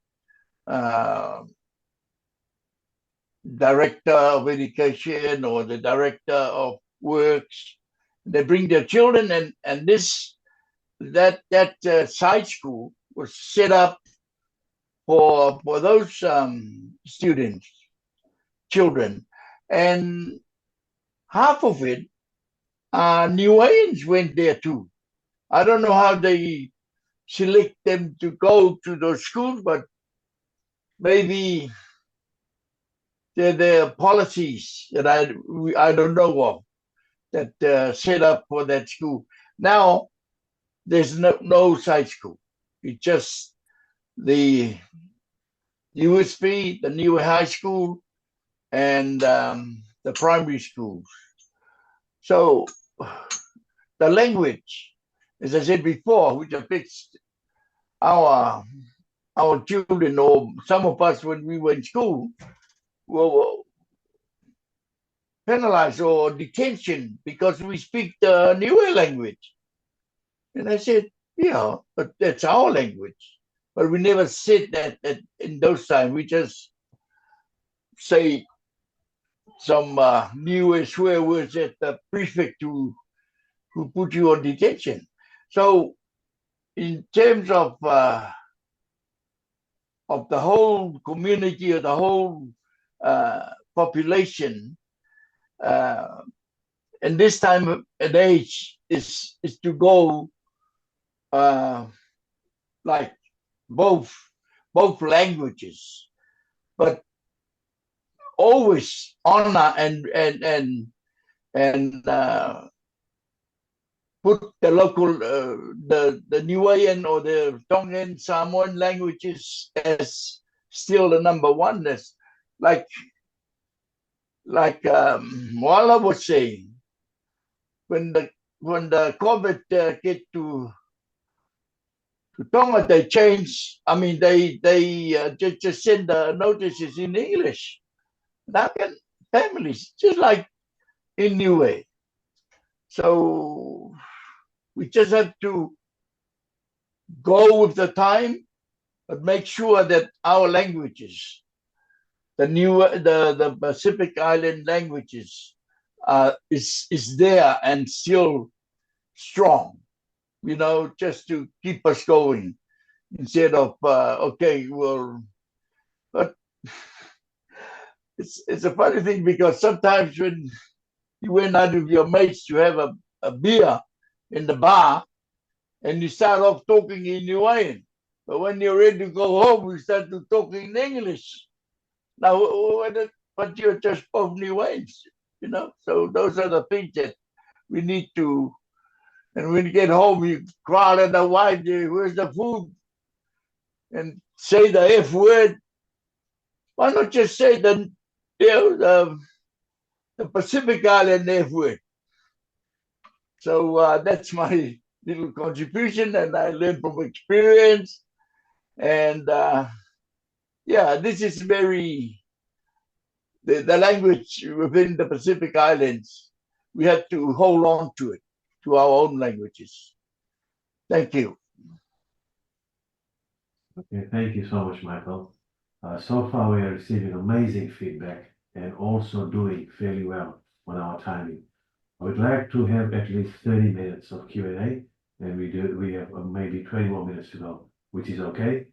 director of education or the director of works, they bring their children, and that side school was set up for those students, children, and half of it, Niueans went there too. I don't know how they select them to go to those schools, but maybe there are policies that I don't know of that set up for that school. Now there's no side school. It's just the USP, the new high school, and the primary schools. So the language, as I said before, which affects our children, or some of us when we were in school, were penalized or detention because we speak the newer language. And I said, yeah, but that's our language. But we never said that in those times. We just say some newer swear words at the prefect who put you on detention. So in terms of the whole community or the whole population, and this time and age is to go like both languages, but always honor and put the local the Niuean or the Tongan Samoan languages as still the number one. That's like Wala was saying, when the COVID get to Tonga, they change. I mean, they just send the notices in English. Now can families just like in Niue. So we just have to go with the time, but make sure that our languages, the Pacific Island languages, is there and still strong. You know, just to keep us going instead of okay, well, but it's a funny thing because sometimes when you went out with your mates to have a beer in the bar, and you start off talking in Niuean, but when you're ready to go home, you start to talking in English. Now, but you're just both Niueans, you know. So those are the things that we need to. And when you get home, you cry at the wife, "Where's the food?" And say the F word. Why not just say the Pacific Island F word? So that's my little contribution, and I learned from experience. And yeah, this is very the language within the Pacific Islands. We have to hold on to it, to our own languages. Thank you. Okay, thank you so much, Michael. So far, we are receiving amazing feedback and also doing fairly well on our timing. I would like to have at least 30 minutes of Q&A, and we have maybe 20 more minutes to go, which is okay.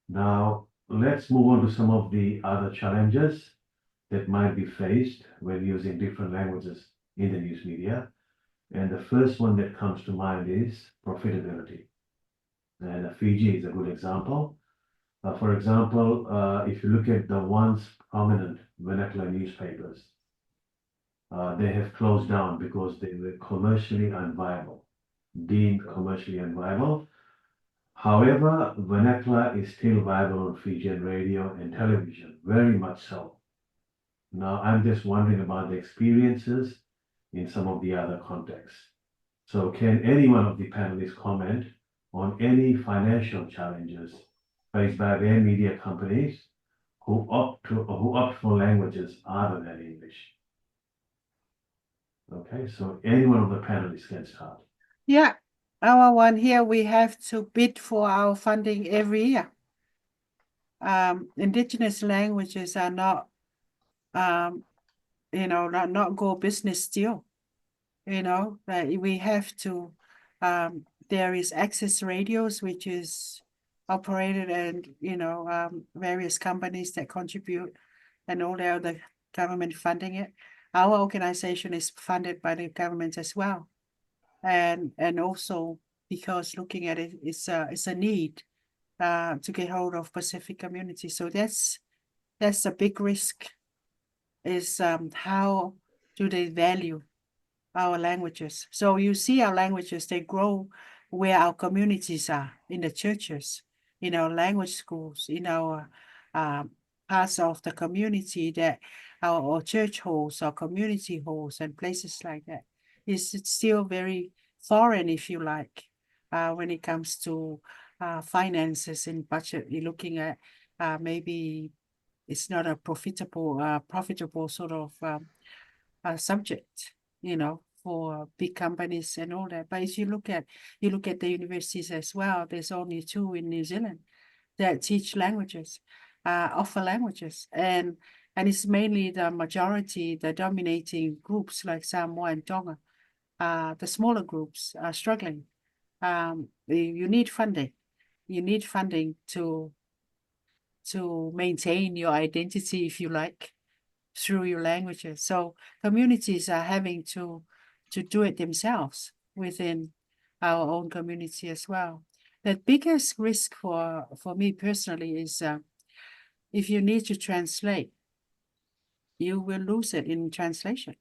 Now, let's move on to some of the other challenges that might be faced when using different languages in the news media. And the first one that comes to mind is profitability. And Fiji is a good example. For example, if you look at the once prominent vernacular newspapers, they have closed down because they were commercially unviable, deemed commercially unviable. However, vernacular is still viable on Fijian radio and television, very much so. Now, I'm just wondering about the experiences in some of the other contexts. So can any one of the panelists comment on any financial challenges faced by their media companies who opt for languages other than English? Okay, so any one of the panelists can start. Yeah, our one here, we have to bid for our funding every year. Indigenous languages are not, not go business still. We have to, there is access radios, which is operated and, various companies that contribute and all the other government funding it. Our organization is funded by the government as well. And also because looking at it, it's a need to get hold of Pacific community. So that's a big risk is how do they value our languages. So you see our languages, they grow where our communities are, in the churches, in our language schools, in our parts of the community that our church halls, our community halls, and places like that. It's still very foreign, if you like, when it comes to finances and budget. You're looking at maybe it's not a profitable sort of subject, for big companies and all that. But if you look at the universities as well, there's only 2 in New Zealand that teach languages, offer languages, and it's mainly the majority, the dominating groups like Samoa and Tonga. The smaller groups are struggling. You need funding. You need funding to maintain your identity, if you like, through your languages. So communities are having to do it themselves within our own community as well. The biggest risk for me personally is if you need to translate, you will lose it in translation.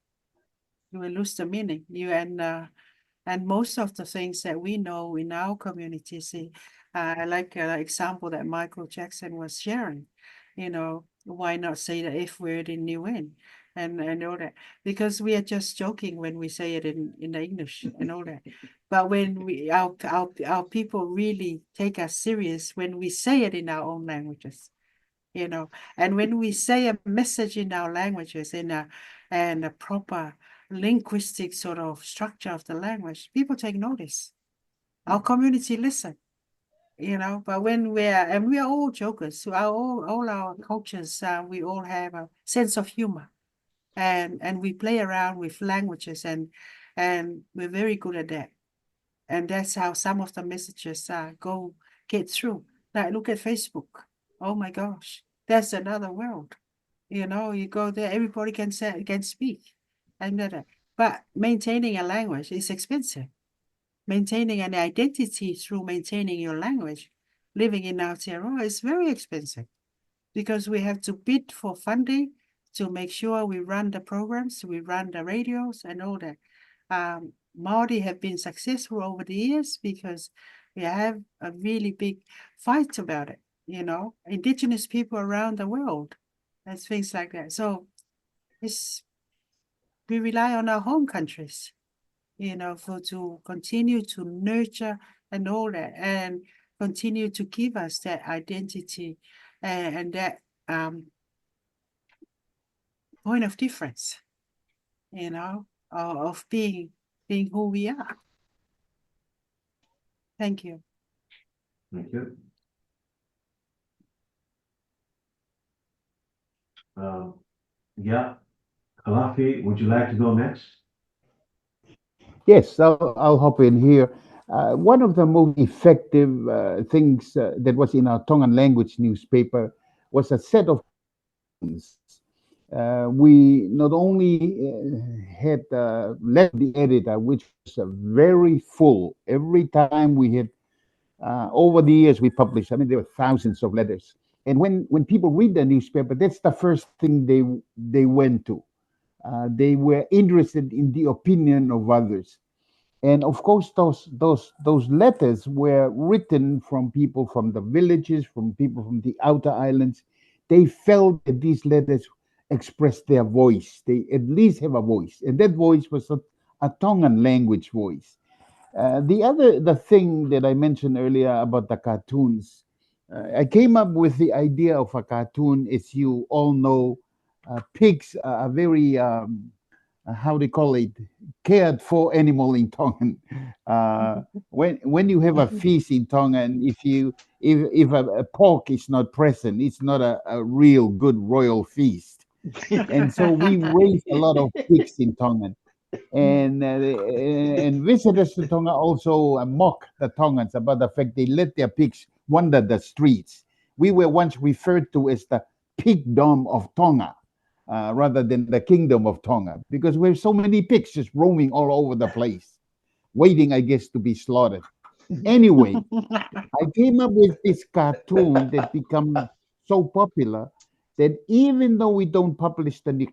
You will lose the meaning. And most of the things that we know in our community, see, I like an example that Michael Jackson was sharing. Why not say the F word in New Inn and all that? Because we are just joking when we say it in the English and all that. But when our people really take us serious when we say it in our own languages, and when we say a message in our languages and a proper linguistic sort of structure of the language, people take notice. Our community listen, but when we are all jokers, so all our cultures, we all have a sense of humor, and we play around with languages, and we're very good at that. And that's how some of the messages get through. Like, look at Facebook. Oh my gosh, that's another world. You go there, everybody can speak, but maintaining a language is expensive. Maintaining an identity through maintaining your language, living in Aotearoa, is very expensive, because we have to bid for funding to make sure we run the programs, we run the radios and all that. Māori have been successful over the years because we have a really big fight about it, Indigenous people around the world and things like that. So we rely on our home countries, to continue to nurture and all that, and continue to give us that identity and that point of difference, of being who we are. Thank you. Thank you. Yeah, Kalafi, would you like to go next? Yes, I'll hop in here. One of the most effective things that was in our Tongan language newspaper was a set of cartoons. We not only had the editor, which was very full. Every time we had, over the years, we published, I mean, there were thousands of letters. And when people read the newspaper, that's the first thing they went to. They were interested in the opinion of others. And of course, those letters were written from people from the villages, from people from the outer islands. They felt that these letters expressed their voice. They at least have a voice, and that voice was a Tongan language voice. The thing that I mentioned earlier about the cartoons, I came up with the idea of a cartoon. As you all know, pigs are very how they call it, cared for animal in Tongan. When you have a feast in Tongan, if a pork is not present, it's not a real good royal feast. And so we raise a lot of pigs in Tongan. And visitors to Tonga also mock the Tongans about the fact they let their pigs wander the streets. We were once referred to as the pigdom of Tonga, rather than the kingdom of Tonga, because we have so many pigs just roaming all over the place, waiting, I guess, to be slaughtered. Anyway, I came up with this cartoon that became so popular that even though we don't publish the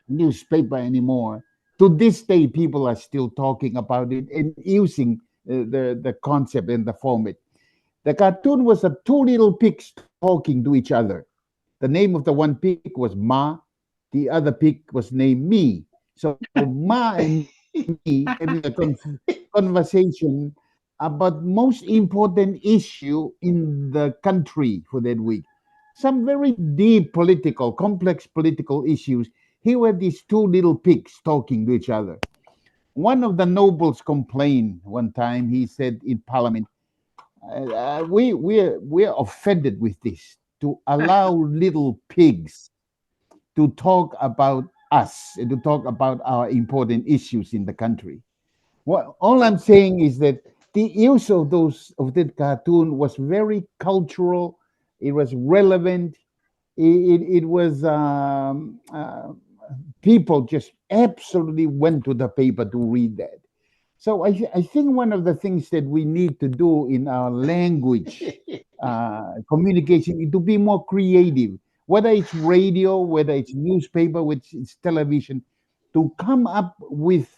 newspaper anymore. To this day, people are still talking about it and using the concept and the format. The cartoon was two little pigs talking to each other. The name of the one pig was Ma, the other pig was named Me. So Ma and me having a conversation about most important issue in the country for that week. Some very deep political, complex political issues. Here were these two little pigs talking to each other. One of the nobles complained one time. He said in Parliament, we're offended with this to allow little pigs to talk about us and to talk about our important issues in the country. Well, all I'm saying is that the use of that cartoon was very cultural. It was relevant. It was people just absolutely went to the paper to read that. So I think one of the things that we need to do in our language communication is to be more creative, whether it's radio, whether it's newspaper, whether it's television, to come up with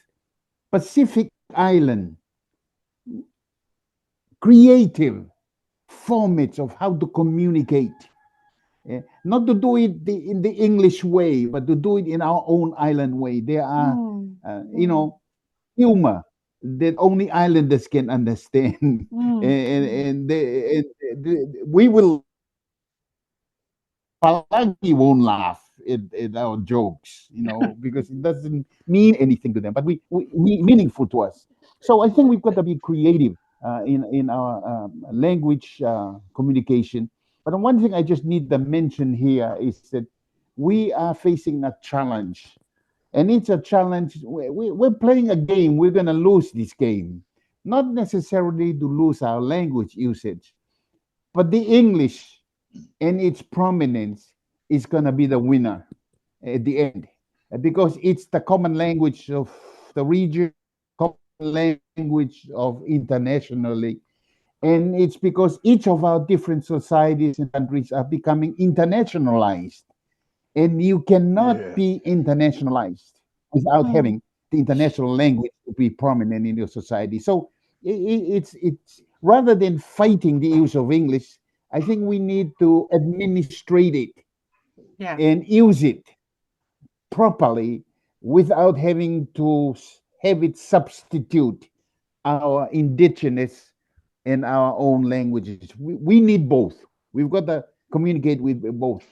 Pacific Island creative formats of how to communicate. Not to do it in the English way, but to do it in our own island way. There are, humor that only islanders can understand, we will. Palagi won't laugh at our jokes, because it doesn't mean anything to them, but we meaningful to us. So I think we've got to be creative in our language communication. But one thing I just need to mention here is that we are facing a challenge, and it's a challenge. We're playing a game. We're going to lose this game, not necessarily to lose our language usage, but the English and its prominence is going to be the winner at the end, because it's the common language of the region, common language of internationally. And it's because each of our different societies and countries are becoming internationalized. And you cannot be internationalized without having the international language to be prominent in your society. So it's rather than fighting the use of English, I think we need to administrate it and use it properly without having to have it substitute our indigenous and our own languages. We need both. We've got to communicate with both.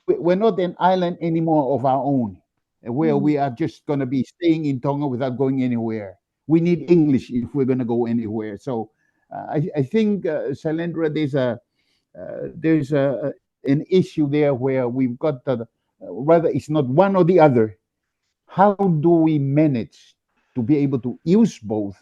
We're not an island anymore of our own, where we are just going to be staying in Tonga without going anywhere. We need English if we're going to go anywhere. So I think, Shailendra, there's an issue there where we've got rather it's not one or the other. How do we manage to be able to use both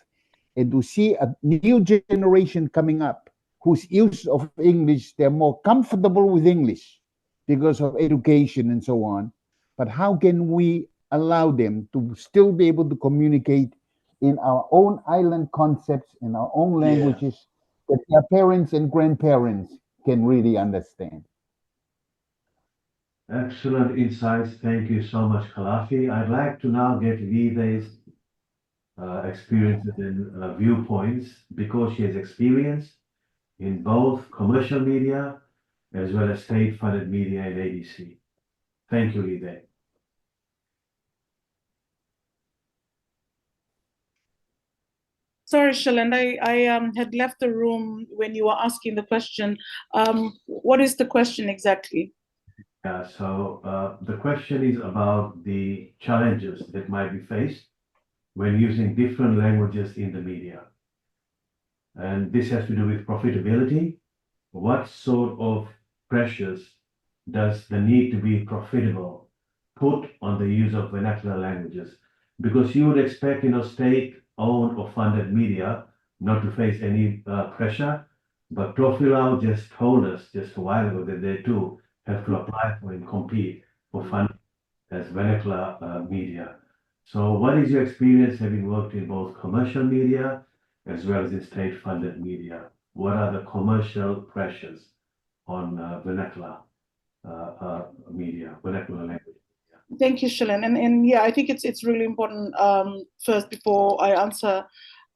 and to see a new generation coming up whose use of English, they're more comfortable with English because of education and so on. But how can we allow them to still be able to communicate in our own island concepts, in our own languages that their parents and grandparents can really understand? Excellent insights. Thank you so much, Kalafi. I'd like to now get Lide's experiences and viewpoints, because she has experience in both commercial media as well as state-funded media and ABC. Thank you, Lide. Sorry, Shailend, I had left the room when you were asking the question. What is the question exactly? Yeah, so the question is about the challenges that might be faced when using different languages in the media. And this has to do with profitability. What sort of pressures does the need to be profitable put on the use of vernacular languages? Because you would expect, state-owned or funded media not to face any pressure, but Profilau just told us just a while ago that they too have to apply for and compete for funding as vernacular media. So what is your experience having worked in both commercial media as well as in state-funded media? What are the commercial pressures on vernacular media, vernacular language? Thank you, Shailen. And yeah, I think it's really important. First, before I answer,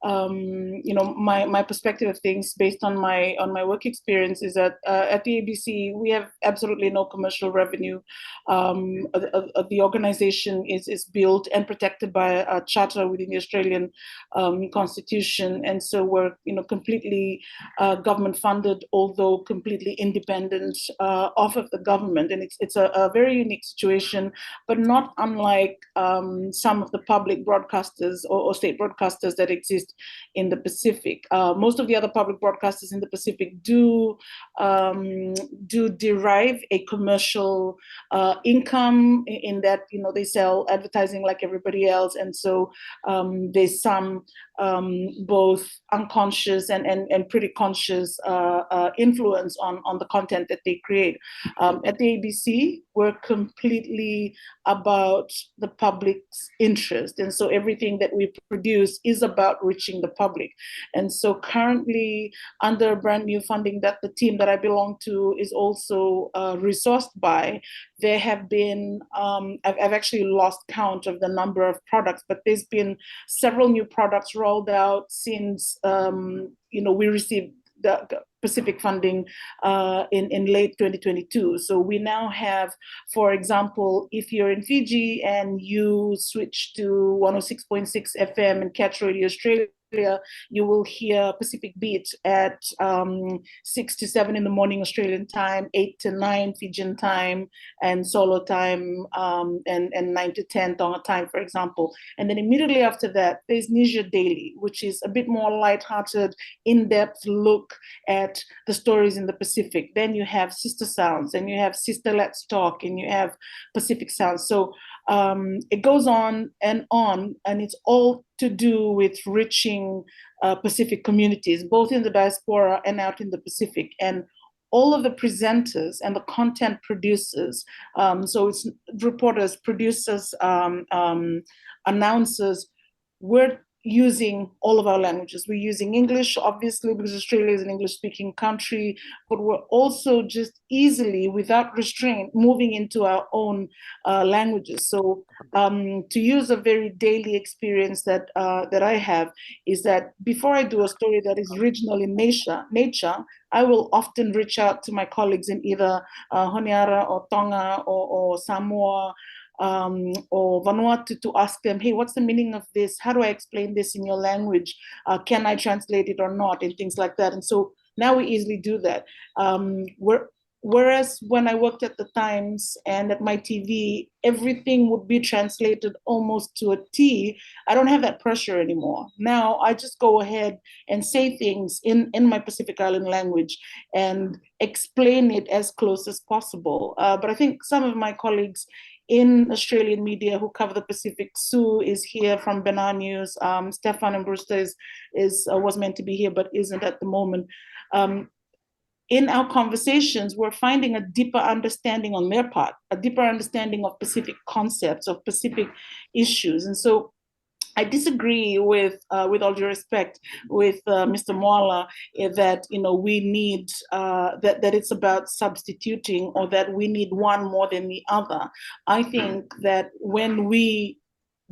my perspective of things based on my work experience is that at the ABC we have absolutely no commercial revenue. The organization is built and protected by a charter within the Australian Constitution, and so we're completely government funded, although completely independent off of the government, and it's a very unique situation, but not unlike some of the public broadcasters or state broadcasters that exist in the Pacific. Most of the other public broadcasters in the Pacific do derive a commercial income in that they sell advertising like everybody else, and so there's some both unconscious and pretty conscious influence on the content that they create. At the ABC, we're completely about the public's interest, and so everything that we produce is about reaching the public. And so currently, under brand new funding that the team that I belong to is also resourced by, there have been, I've actually lost count of the number of products, but there's been several new products rolled out since we received the Pacific funding in late 2022. So we now have, for example, if you're in Fiji and you switch to 106.6 FM and catch Radio Australia, you will hear Pacific Beat at 6 to 7 in the morning Australian time, 8 to 9 Fijian time, and Solo time, and 9 to 10 Tonga time, for example. And then immediately after that, there's Nisia Daily, which is a bit more lighthearted, in-depth look at the stories in the Pacific. Then you have Sister Sounds, and you have Sister Let's Talk, and you have Pacific Sounds. So it goes on, and it's all to do with reaching Pacific communities, both in the diaspora and out in the Pacific. And all of the presenters and the content producers, so it's reporters, producers, announcers, we're using all of our languages. We're using English, obviously, because Australia is an English-speaking country, but we're also just easily, without restraint, moving into our own languages. So to use a very daily experience that I have is that before I do a story that is regional in nature, I will often reach out to my colleagues in either Honiara or Tonga or Samoa, or Vanuatu, to ask them, hey, what's the meaning of this? How do I explain this in your language? Can I translate it or not? And things like that. And so now we easily do that. Whereas when I worked at the Times and at my TV, everything would be translated almost to a T. I don't have that pressure anymore. Now I just go ahead and say things in my Pacific Island language and explain it as close as possible. But I think some of my colleagues in Australian media who cover the Pacific, Sue is here from Benar News. Stefan and Brewster was meant to be here, but isn't at the moment. In our conversations, we're finding a deeper understanding on their part, a deeper understanding of Pacific concepts, of Pacific issues. And so I disagree with all due respect, with Mr. Moala, that we need that it's about substituting, or that we need one more than the other. I think that when we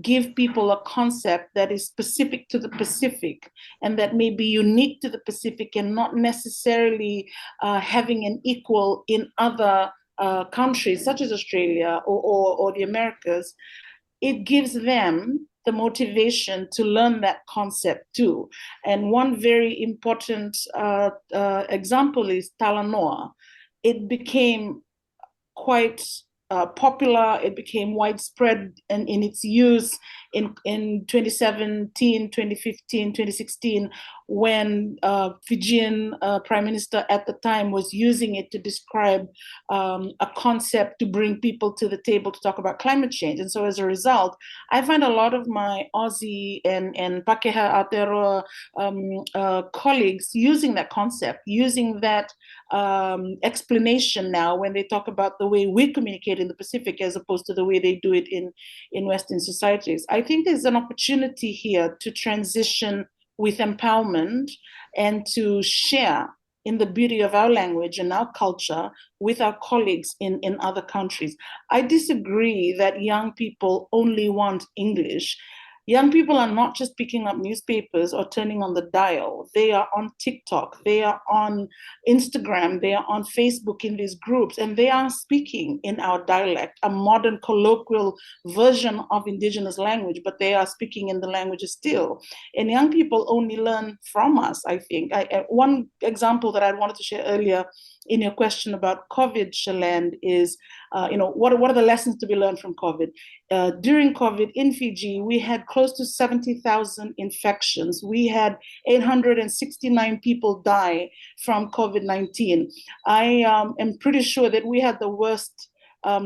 give people a concept that is specific to the Pacific and that may be unique to the Pacific and not necessarily having an equal in other countries such as Australia or the Americas, it gives them the motivation to learn that concept too. And one very important example is Talanoa. It became quite popular, it became widespread in its use in 2017, 2015, 2016, when Fijian Prime Minister at the time was using it to describe a concept to bring people to the table to talk about climate change. And so as a result, I find a lot of my Aussie and Pakeha Aotearoa colleagues using that concept, using that explanation now when they talk about the way we communicate in the Pacific as opposed to the way they do it in Western societies. I think there's an opportunity here to transition with empowerment and to share in the beauty of our language and our culture with our colleagues in other countries. I disagree that young people only want English. Young people are not just picking up newspapers or turning on the dial. They are on TikTok, they are on Instagram, they are on Facebook in these groups, and they are speaking in our dialect, a modern colloquial version of indigenous language, but they are speaking in the languages still. And young people only learn from us, I think. One example that I wanted to share earlier in your question about COVID, Shaland, is, what are the lessons to be learned from COVID? During COVID in Fiji, we had close to 70,000 infections. We had 869 people die from COVID-19. I am pretty sure that we had the worst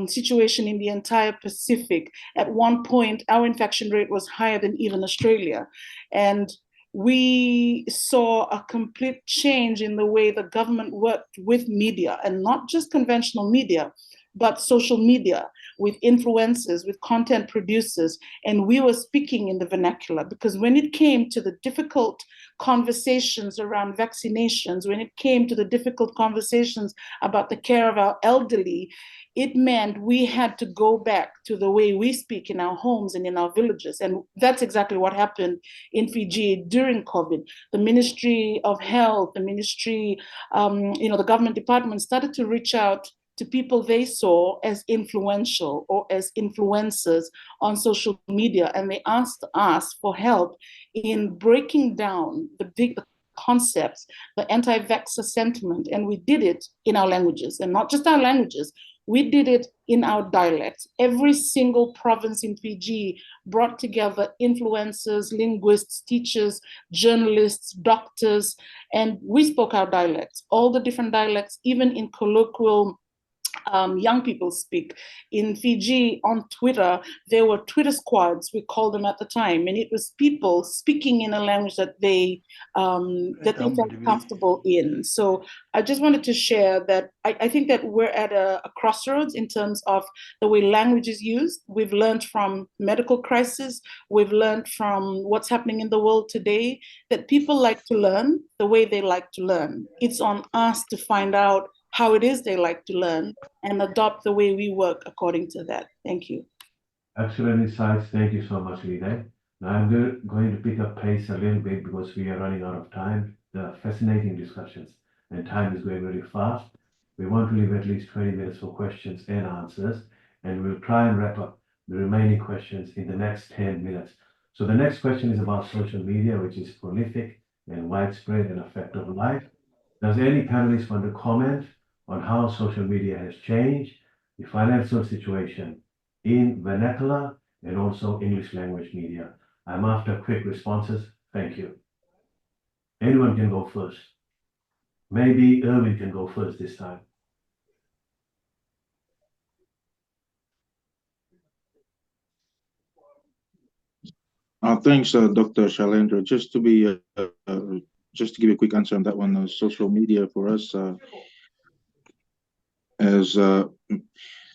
situation in the entire Pacific. At one point, our infection rate was higher than even Australia. And we saw a complete change in the way the government worked with media, and not just conventional media, but social media, with influencers, with content producers. And we were speaking in the vernacular, because when it came to the difficult conversations around vaccinations, when it came to the difficult conversations about the care of our elderly, it meant we had to go back to the way we speak in our homes and in our villages. And that's exactly what happened in Fiji during COVID. The Ministry of Health, the ministry, the government department started to reach out to people they saw as influential or as influencers on social media. And they asked us for help in breaking down the concepts, the anti-vaxxer sentiment. And we did it in our languages, and not just our languages. We did it in our dialects. Every single province in Fiji brought together influencers, linguists, teachers, journalists, doctors, and we spoke our dialects, all the different dialects, even in colloquial young people speak. In Fiji, on Twitter, there were Twitter squads, we called them at the time, and it was people speaking in a language that they felt comfortable in. So I just wanted to share that I think that we're at a crossroads in terms of the way language is used. We've learned from medical crisis, we've learned from what's happening in the world today, that people like to learn the way they like to learn. It's on us to find out how it is they like to learn and adopt the way we work according to that. Thank you. Excellent insights. Thank you so much, Lida. Now I'm going to pick up pace a little bit because we are running out of time. The fascinating discussions, and time is going really fast. We want to leave at least 20 minutes for questions and answers, and we'll try and wrap up the remaining questions in the next 10 minutes. So the next question is about social media, which is prolific and widespread and effect of life. Does any panelist want to comment on how social media has changed the financial situation in vernacular and also English language media? I'm after quick responses. Thank you. Anyone can go first. Maybe Erwin can go first this time. Thanks, Dr. Shalendra. Just to give a quick answer on that one, social media for us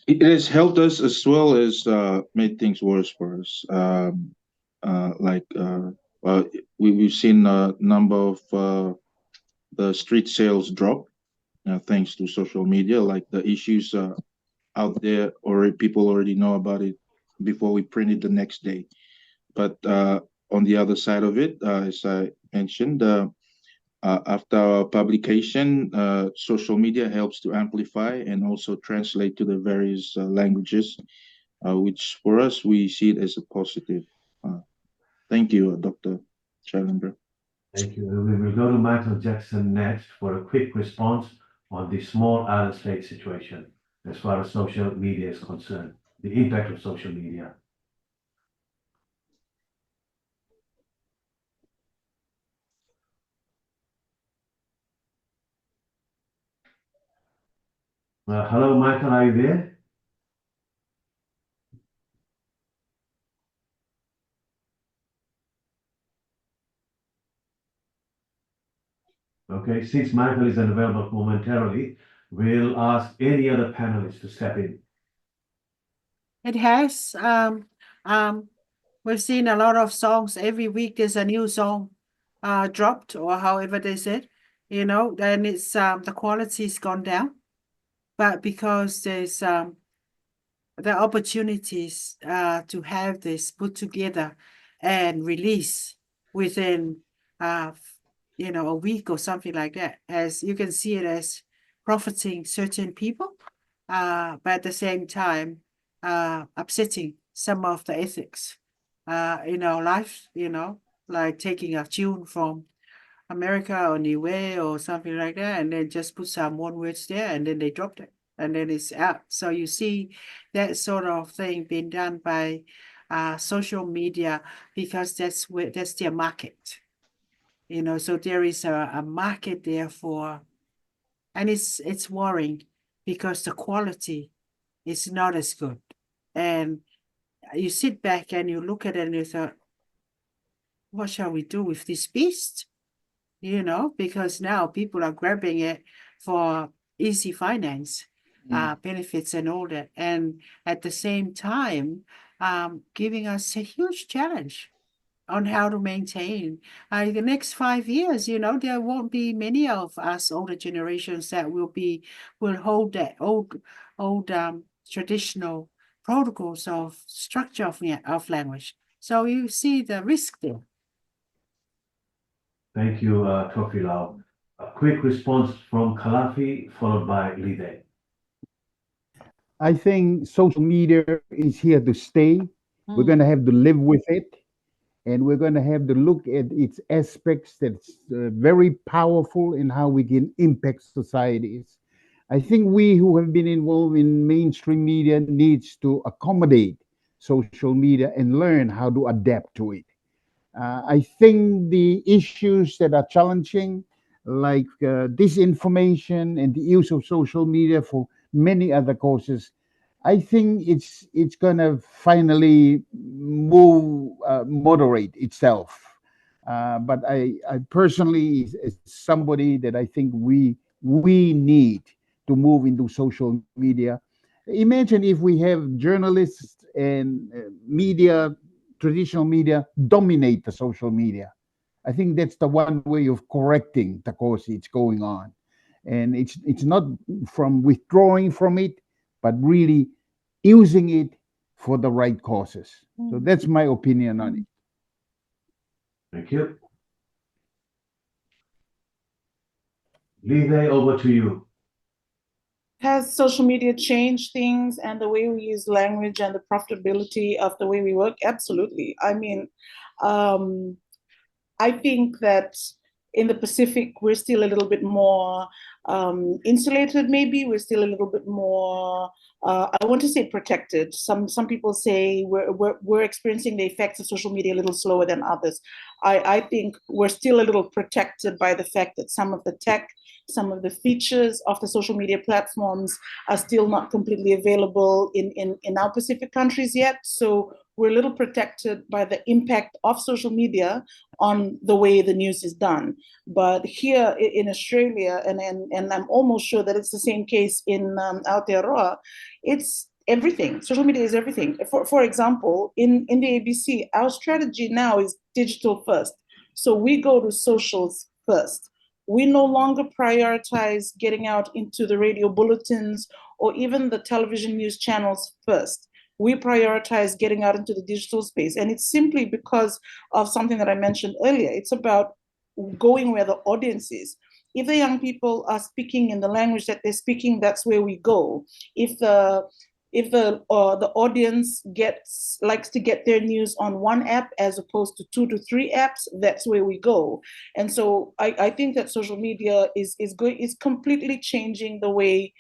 it has helped us as well as made things worse for us. We've seen a number of the street sales drop thanks to social media. Like the issues out there, or people already know about it before we print it the next day. But on the other side of it, as I mentioned, after our publication, social media helps to amplify and also translate to the various languages, which for us, we see it as a positive. Thank you, Dr. Challenger. Thank you. We will go to Michael Jackson next for a quick response on the small island state situation as far as social media is concerned, the impact of social media. Hello, Michael, are you there? Okay, since Michael is unavailable momentarily, we'll ask any other panelists to step in. It has. We've seen a lot of songs. Every week there's a new song dropped, or however they said. you know, then it's the quality's gone down. But because there's the opportunities to have this put together and release within you know, a week or something like that, as you can see it as profiting certain people, but at the same time upsetting some of the ethics in our life, you know, like taking a tune from America or Niue or something like that, and then just put some one words there, and then they dropped it, and then it's out. So you see that sort of thing being done by social media, because that's their market, you know. So there is a market there for, and it's worrying because the quality is not as good. And you sit back and you look at it and you thought, what shall we do with this beast? You know, because now people are grabbing it for easy finance benefits and all that. And at the same time, giving us a huge challenge on how to maintain. The next 5 years, you know, there won't be many of us older generations that will hold that old traditional protocols of structure of language. So you see the risk there. Thank you, Trophy Lau. A quick response from Kalafi, followed by Lide. I think social media is here to stay. We're going to have to live with it, and we're going to have to look at its aspects that's very powerful in how we can impact societies. I think we who have been involved in mainstream media needs to accommodate social media and learn how to adapt to it. I think the issues that are challenging, like disinformation and the use of social media for many other causes, I think it's gonna finally moderate itself. But I personally, is somebody that I think we need to move into social media. Imagine if we have journalists and media, traditional media, dominate the social media. I think that's the one way of correcting the course it's going on, and it's not from withdrawing from it, but really using it for the right causes. So that's my opinion on it. Thank you. Lide, over to you. Has social media changed things and the way we use language and the profitability of the way we work? Absolutely. I mean, I think that in the Pacific, we're still a little bit more insulated, maybe. We're still a little bit more, I want to say protected. Some people say we're experiencing the effects of social media a little slower than others. I think we're still a little protected by the fact that some of the tech, some of the features of the social media platforms are still not completely available in our Pacific countries yet. So we're a little protected by the impact of social media on the way the news is done. But here in Australia, and I'm almost sure that it's the same case in Aotearoa, it's everything. Social media is everything. For example, in the ABC, our strategy now is digital first. So we go to socials first. We no longer prioritize getting out into the radio bulletins or even the television news channels first. We prioritize getting out into the digital space. And it's simply because of something that I mentioned earlier. It's about going where the audience is. If the young people are speaking in the language that they're speaking, that's where we go. If the audience likes to get their news on one app as opposed to 2 to 3 apps, that's where we go. And so I think that social media is completely changing the way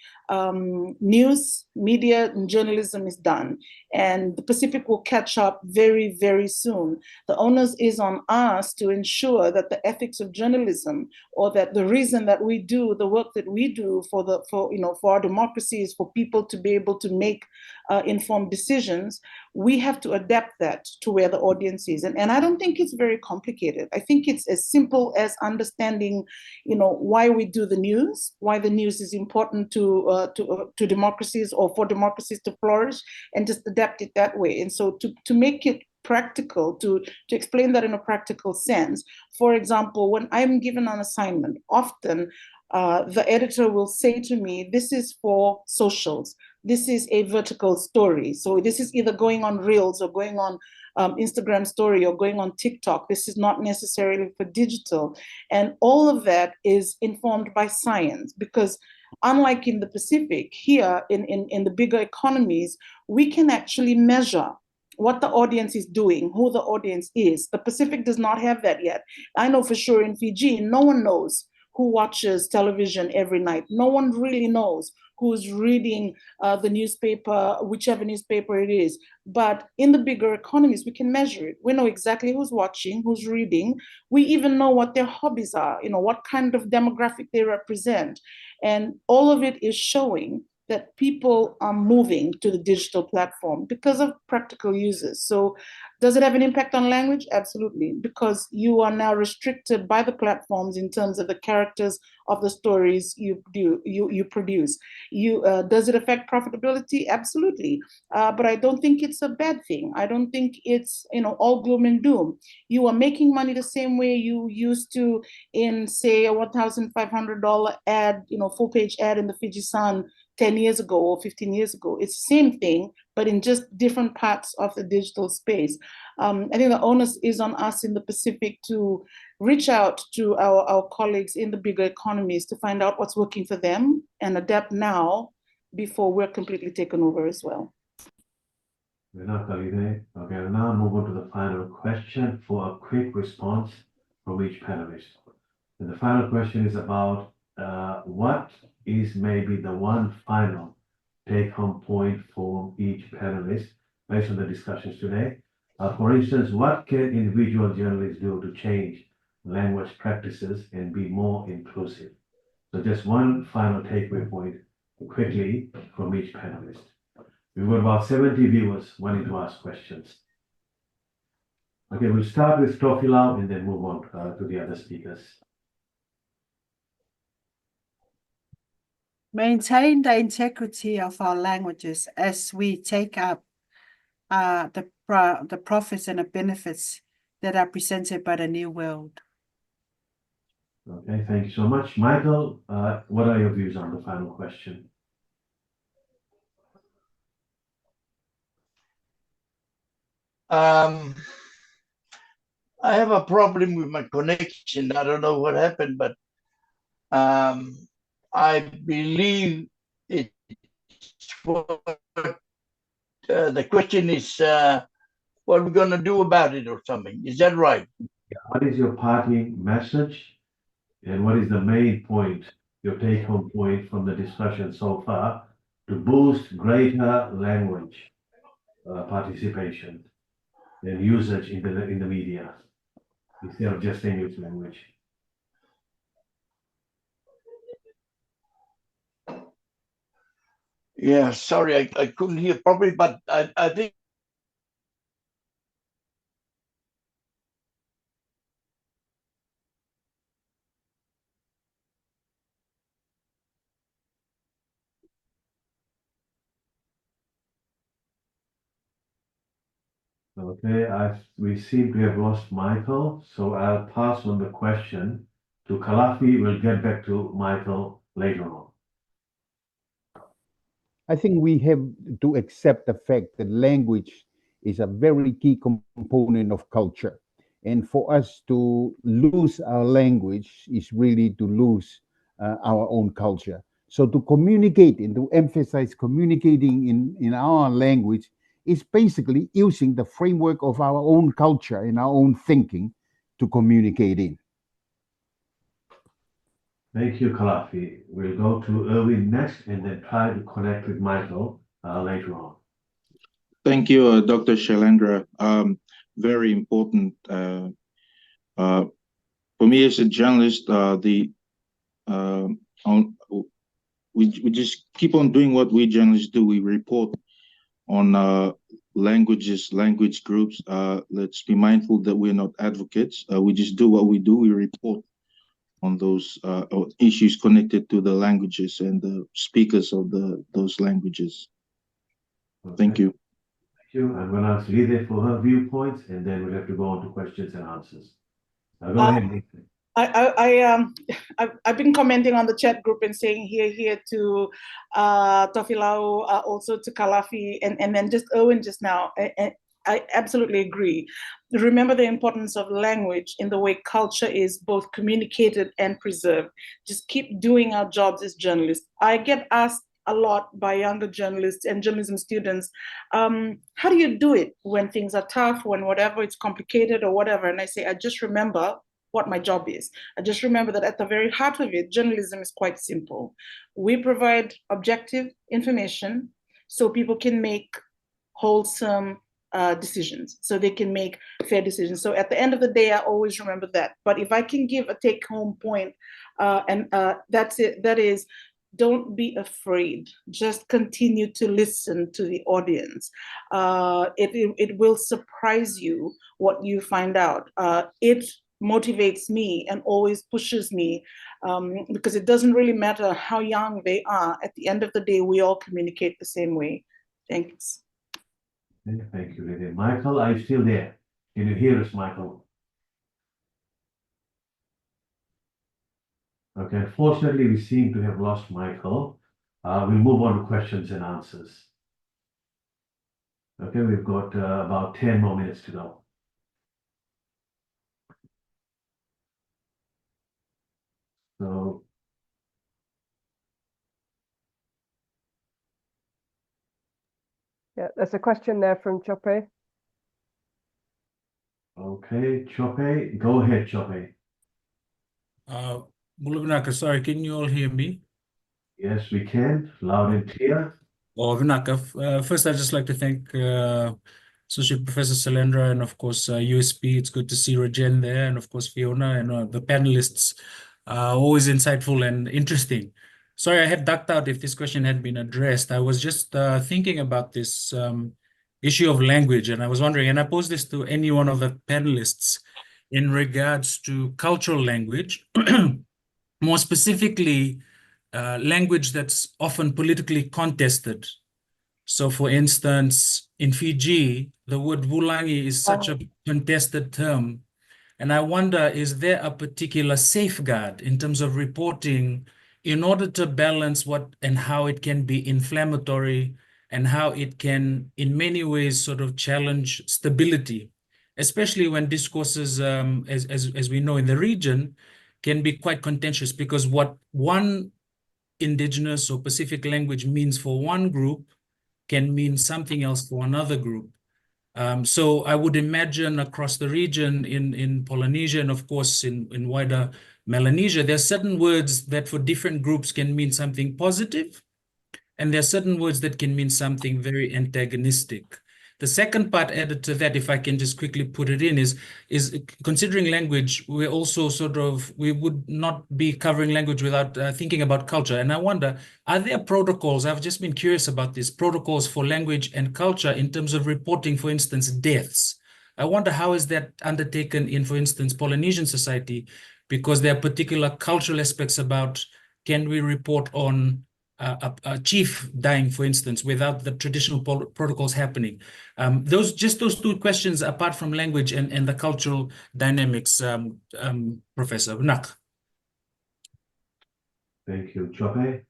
news, media, and journalism is done. And the Pacific will catch up very, very soon. The onus is on us to ensure that the ethics of journalism, or that the reason that we do the work that we do for our democracies, for people to be able to make informed decisions, we have to adapt that to where the audience is. And I don't think it's very complicated. I think it's as simple as understanding, why we do the news, why the news is important to democracies or for democracies to flourish, and just adapt it that way. And so to make it practical, to explain that in a practical sense. For example, when I'm given an assignment, often the editor will say to me, this is for socials. This is a vertical story. So this is either going on Reels or going on Instagram story or going on TikTok. This is not necessarily for digital. And all of that is informed by science, because unlike in the Pacific, here in the bigger economies, we can actually measure what the audience is doing, who the audience is. The Pacific does not have that yet. I know for sure in Fiji, no one knows who watches television every night. No one really knows who's reading the newspaper, whichever newspaper it is. But in the bigger economies, we can measure it. We know exactly who's watching, who's reading. We even know what their hobbies are, what kind of demographic they represent. And all of it is showing that people are moving to the digital platform because of practical uses. So does it have an impact on language? Absolutely, because you are now restricted by the platforms in terms of the characters of the stories you produce. Does it affect profitability? Absolutely, but I don't think it's a bad thing. I don't think it's all gloom and doom. You are making money the same way you used to in, say, a $1,500 ad, full page ad in the Fiji Sun 10 years ago or 15 years ago. It's the same thing, but in just different parts of the digital space. I think the onus is on us in the Pacific to reach out to our colleagues in the bigger economies to find out what's working for them and adapt now before we're completely taken over as well. Okay, I'll now move on to the final question for a quick response from each panelist. And the final question is about what is maybe the one final take-home point for each panelist based on the discussions today. For instance, what can individual journalists do to change language practices and be more inclusive? So just one final takeaway point quickly from each panelist. We've got about 70 viewers wanting to ask questions. Okay, we'll start with Tofilau and then move on to the other speakers. Maintain the integrity of our languages as we take up the profits and the benefits that are presented by the new world. Okay, thank you so much. Michael, what are your views on the final question? I have a problem with my connection. I don't know what happened, but I believe it's what the question is, what we're going to do about it or something. Is that right? What is your parting message? And what is the main point, your take-home point from the discussion so far to boost greater language participation and usage in the media instead of just English language? Yeah, sorry, I couldn't hear properly, but I think Okay, we seem to have lost Michael, so I'll pass on the question to Kalafi. We'll get back to Michael later on. I think we have to accept the fact that language is a very key component of culture. And for us to lose our language is really to lose our own culture. So to communicate and to emphasize communicating in our language is basically using the framework of our own culture and our own thinking to communicate in. Thank you, Kalafi. We'll go to Erwin next and then try to connect with Michael later on. Thank you, Dr. Shailendra. Very important. For me as a journalist, we just keep on doing what we journalists do. We report on languages, language groups. Let's be mindful that we're not advocates. We just do what we do. We report on those issues connected to the languages and the speakers of those languages. Okay. Thank you. you. I'm going to ask Lide for her viewpoints, and then we'll have to go on to questions and answers. Go ahead, Lide. I've been commenting on the chat group and saying here to Tofilau, also to Kalafi, and then just Owen just now. And I absolutely agree. Remember the importance of language in the way culture is both communicated and preserved. Just keep doing our jobs as journalists. I get asked a lot by younger journalists and journalism students, how do you do it when things are tough, when whatever, it's complicated or whatever? And I say, I just remember what my job is. I just remember that at the very heart of it, journalism is quite simple. We provide objective information so people can make wholesome decisions, so they can make fair decisions. So at the end of the day, I always remember that. But if I can give a take-home point, that's it. That is, don't be afraid. Just continue to listen to the audience. It will surprise you what you find out. It motivates me and always pushes me, because it doesn't really matter how young they are. At the end of the day, we all communicate the same way. Thanks. Thank you, Lide. Michael, are you still there? Can you hear us, Michael? Okay, unfortunately, we seem to have lost Michael. We'll move on to questions and answers. Okay, we've got about 10 more minutes to go. So, Yeah, there's a question there from Chope. okay, Chope, go ahead, Chope. Vinaka, sorry, can you all hear me? Yes, we can, loud and clear. Oh, Vinaka, first I'd just like to thank Associate Professor Salendra and of course USP. It's good to see Rajen there, and of course Fiona and the panelists. Always insightful and interesting. Sorry, I had ducked out if this question had been addressed. I was just thinking about this issue of language, and I was wondering, and I posed this to any one of the panelists in regards to cultural language, more specifically, language that's often politically contested. So, for instance, in Fiji, the word Vulangi is such a contested term. And I wonder, is there a particular safeguard in terms of reporting in order to balance what and how it can be inflammatory and how it can, in many ways, sort of challenge stability, especially when discourses, as we know in the region, can be quite contentious, because what one indigenous or Pacific language means for one group can mean something else for another group. So I would imagine across the region in Polynesia and of course in wider Melanesia, there are certain words that for different groups can mean something positive, and there are certain words that can mean something very antagonistic. The second part added to that, if I can just quickly put it in, is considering language, we're also we would not be covering language without thinking about culture. And I wonder, are there protocols? I've just been curious about this, protocols for language and culture in terms of reporting, for instance, deaths. I wonder how is that undertaken in, for instance, Polynesian society, because there are particular cultural aspects about, can we report on a chief dying, for instance, without the traditional protocols happening? Those two questions, apart from language and the cultural dynamics, Professor Nak. Thank you, Chope.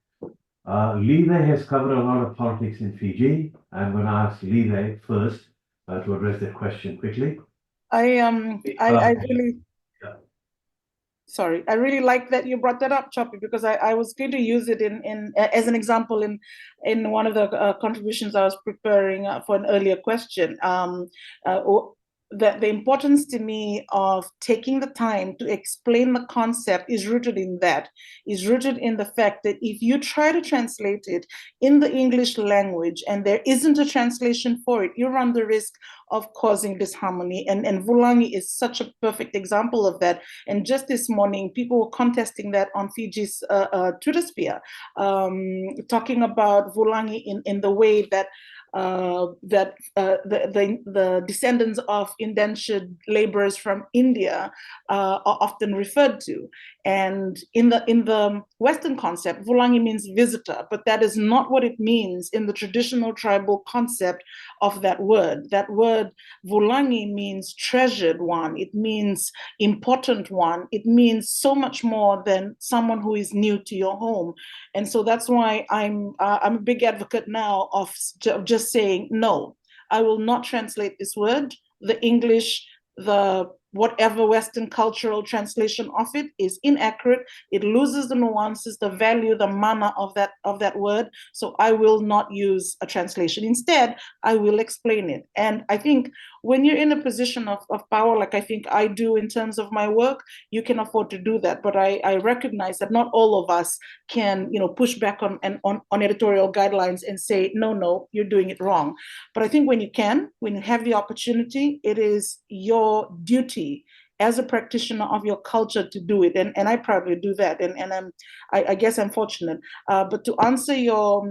Lide has covered a lot of politics in Fiji. I'm going to ask Lide first to address that question quickly. I really... Yeah. Sorry, I really like that you brought that up, Choppy, because I was going to use it in as an example in one of the contributions I was preparing for an earlier question. The importance to me of taking the time to explain the concept is rooted in that, is rooted in the fact that if you try to translate it in the English language and there isn't a translation for it, you run the risk of causing disharmony. And Vulangi is such a perfect example of that. And just this morning, people were contesting that on Fiji's Twitter sphere, talking about Vulangi in the way that that the descendants of indentured laborers from India are often referred to. And in the Western concept, Vulangi means visitor, but that is not what it means in the traditional tribal concept of that word. That word Vulangi means treasured one. It means important one. It means so much more than someone who is new to your home. And so that's why I'm a big advocate now of just saying, no, I will not translate this word. The English, the whatever Western cultural translation of it is inaccurate. It loses the nuances, the value, the mana of that word. So I will not use a translation. Instead, I will explain it. And I think when you're in a position of power, like I think I do in terms of my work, you can afford to do that. But I recognize that not all of us can, push back on editorial guidelines and say, no, you're doing it wrong. But I think when you have the opportunity, it is your duty as a practitioner of your culture to do it. And I proudly do that. And I guess I'm fortunate. But to answer your,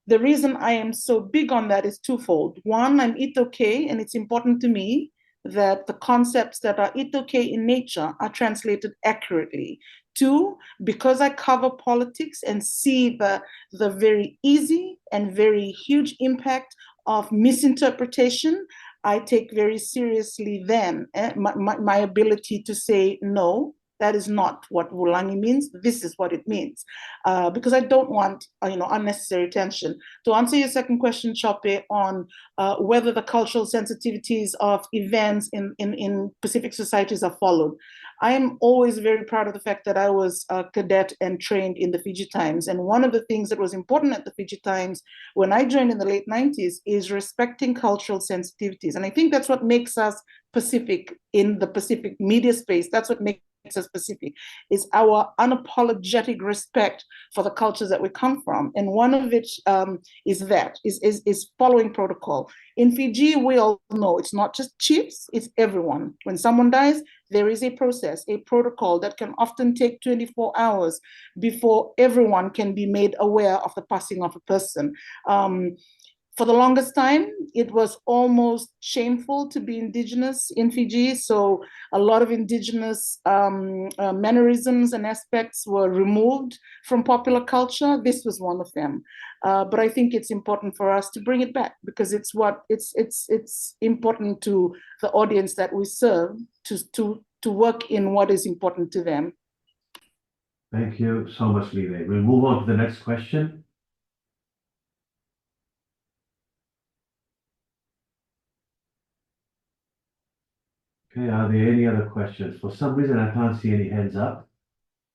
the reason I am so big on that is twofold. One, I'm Itoke, and it's important to me that the concepts that are Itoke in nature are translated accurately. Two, because I cover politics and see the very easy and very huge impact of misinterpretation, I take very seriously then my ability to say, no, that is not what Vulangi means. This is what it means. Because I don't want unnecessary tension. To answer your second question, Chope, on whether the cultural sensitivities of events in Pacific societies are followed. I am always very proud of the fact that I was a cadet and trained in the Fiji Times. And one of the things that was important at the Fiji Times when I joined in the late 90s is respecting cultural sensitivities. And I think that's what makes us Pacific in the Pacific media space. That's what makes us Pacific, is our unapologetic respect for the cultures that we come from. And one of which is following protocol. In Fiji, we all know it's not just chiefs, it's everyone. When someone dies, there is a process, a protocol that can often take 24 hours before everyone can be made aware of the passing of a person. For the longest time, it was almost shameful to be indigenous in Fiji. So a lot of indigenous mannerisms and aspects were removed from popular culture. This was one of them. But I think it's important for us to bring it back because it's important to the audience that we serve to work in what is important to them. Thank you so much, Lide. We'll move on to the next question. Okay, are there any other questions? For some reason, I can't see any hands up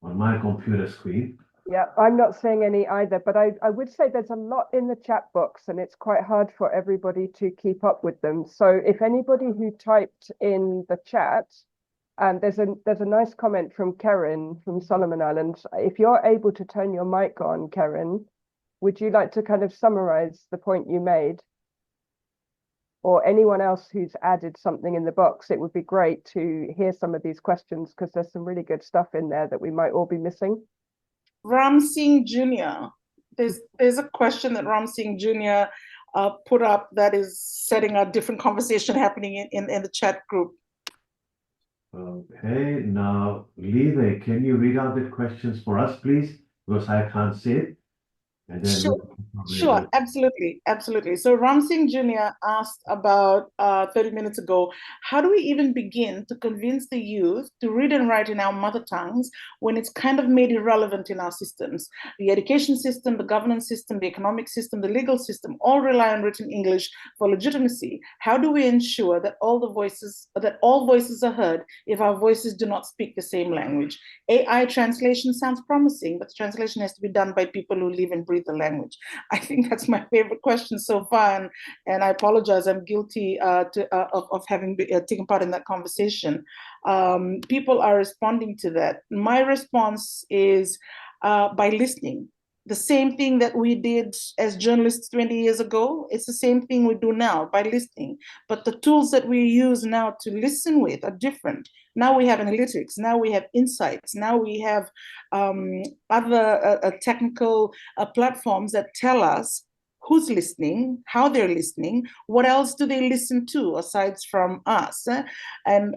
on my computer screen. Yeah, I'm not seeing any either, but I would say there's a lot in the chat box and it's quite hard for everybody to keep up with them. So if anybody who typed in the chat, there's a nice comment from Karen from Solomon Islands. If you're able to turn your mic on, Karen, would you like to kind of summarize the point you made? Or anyone else who's added something in the box, it would be great to hear some of these questions because there's some really good stuff in there that we might all be missing. Ram Singh Jr. There's a question that Ram Singh Jr. Put up that is setting a different conversation happening in the chat group. Okay, now Lide, can you read out the questions for us, please? Because I can't see it. And then Sure, absolutely. So Ram Singh Jr. asked about 30 minutes ago, how do we even begin to convince the youth to read and write in our mother tongues when it's kind of made irrelevant in our systems? The education system, the governance system, the economic system, the legal system, all rely on written English for legitimacy. How do we ensure that all voices are heard if our voices do not speak the same language? AI translation sounds promising, but the translation has to be done by people who live and breathe the language. I think that's my favorite question so far, and I apologize. I'm guilty of having taken part in that conversation. People are responding to that. My response is by listening. The same thing that we did as journalists 20 years ago, it's the same thing we do now by listening. But the tools that we use now to listen with are different. Now we have analytics, now we have insights, now we have other technical platforms that tell us who's listening, how they're listening, what else do they listen to aside from us? And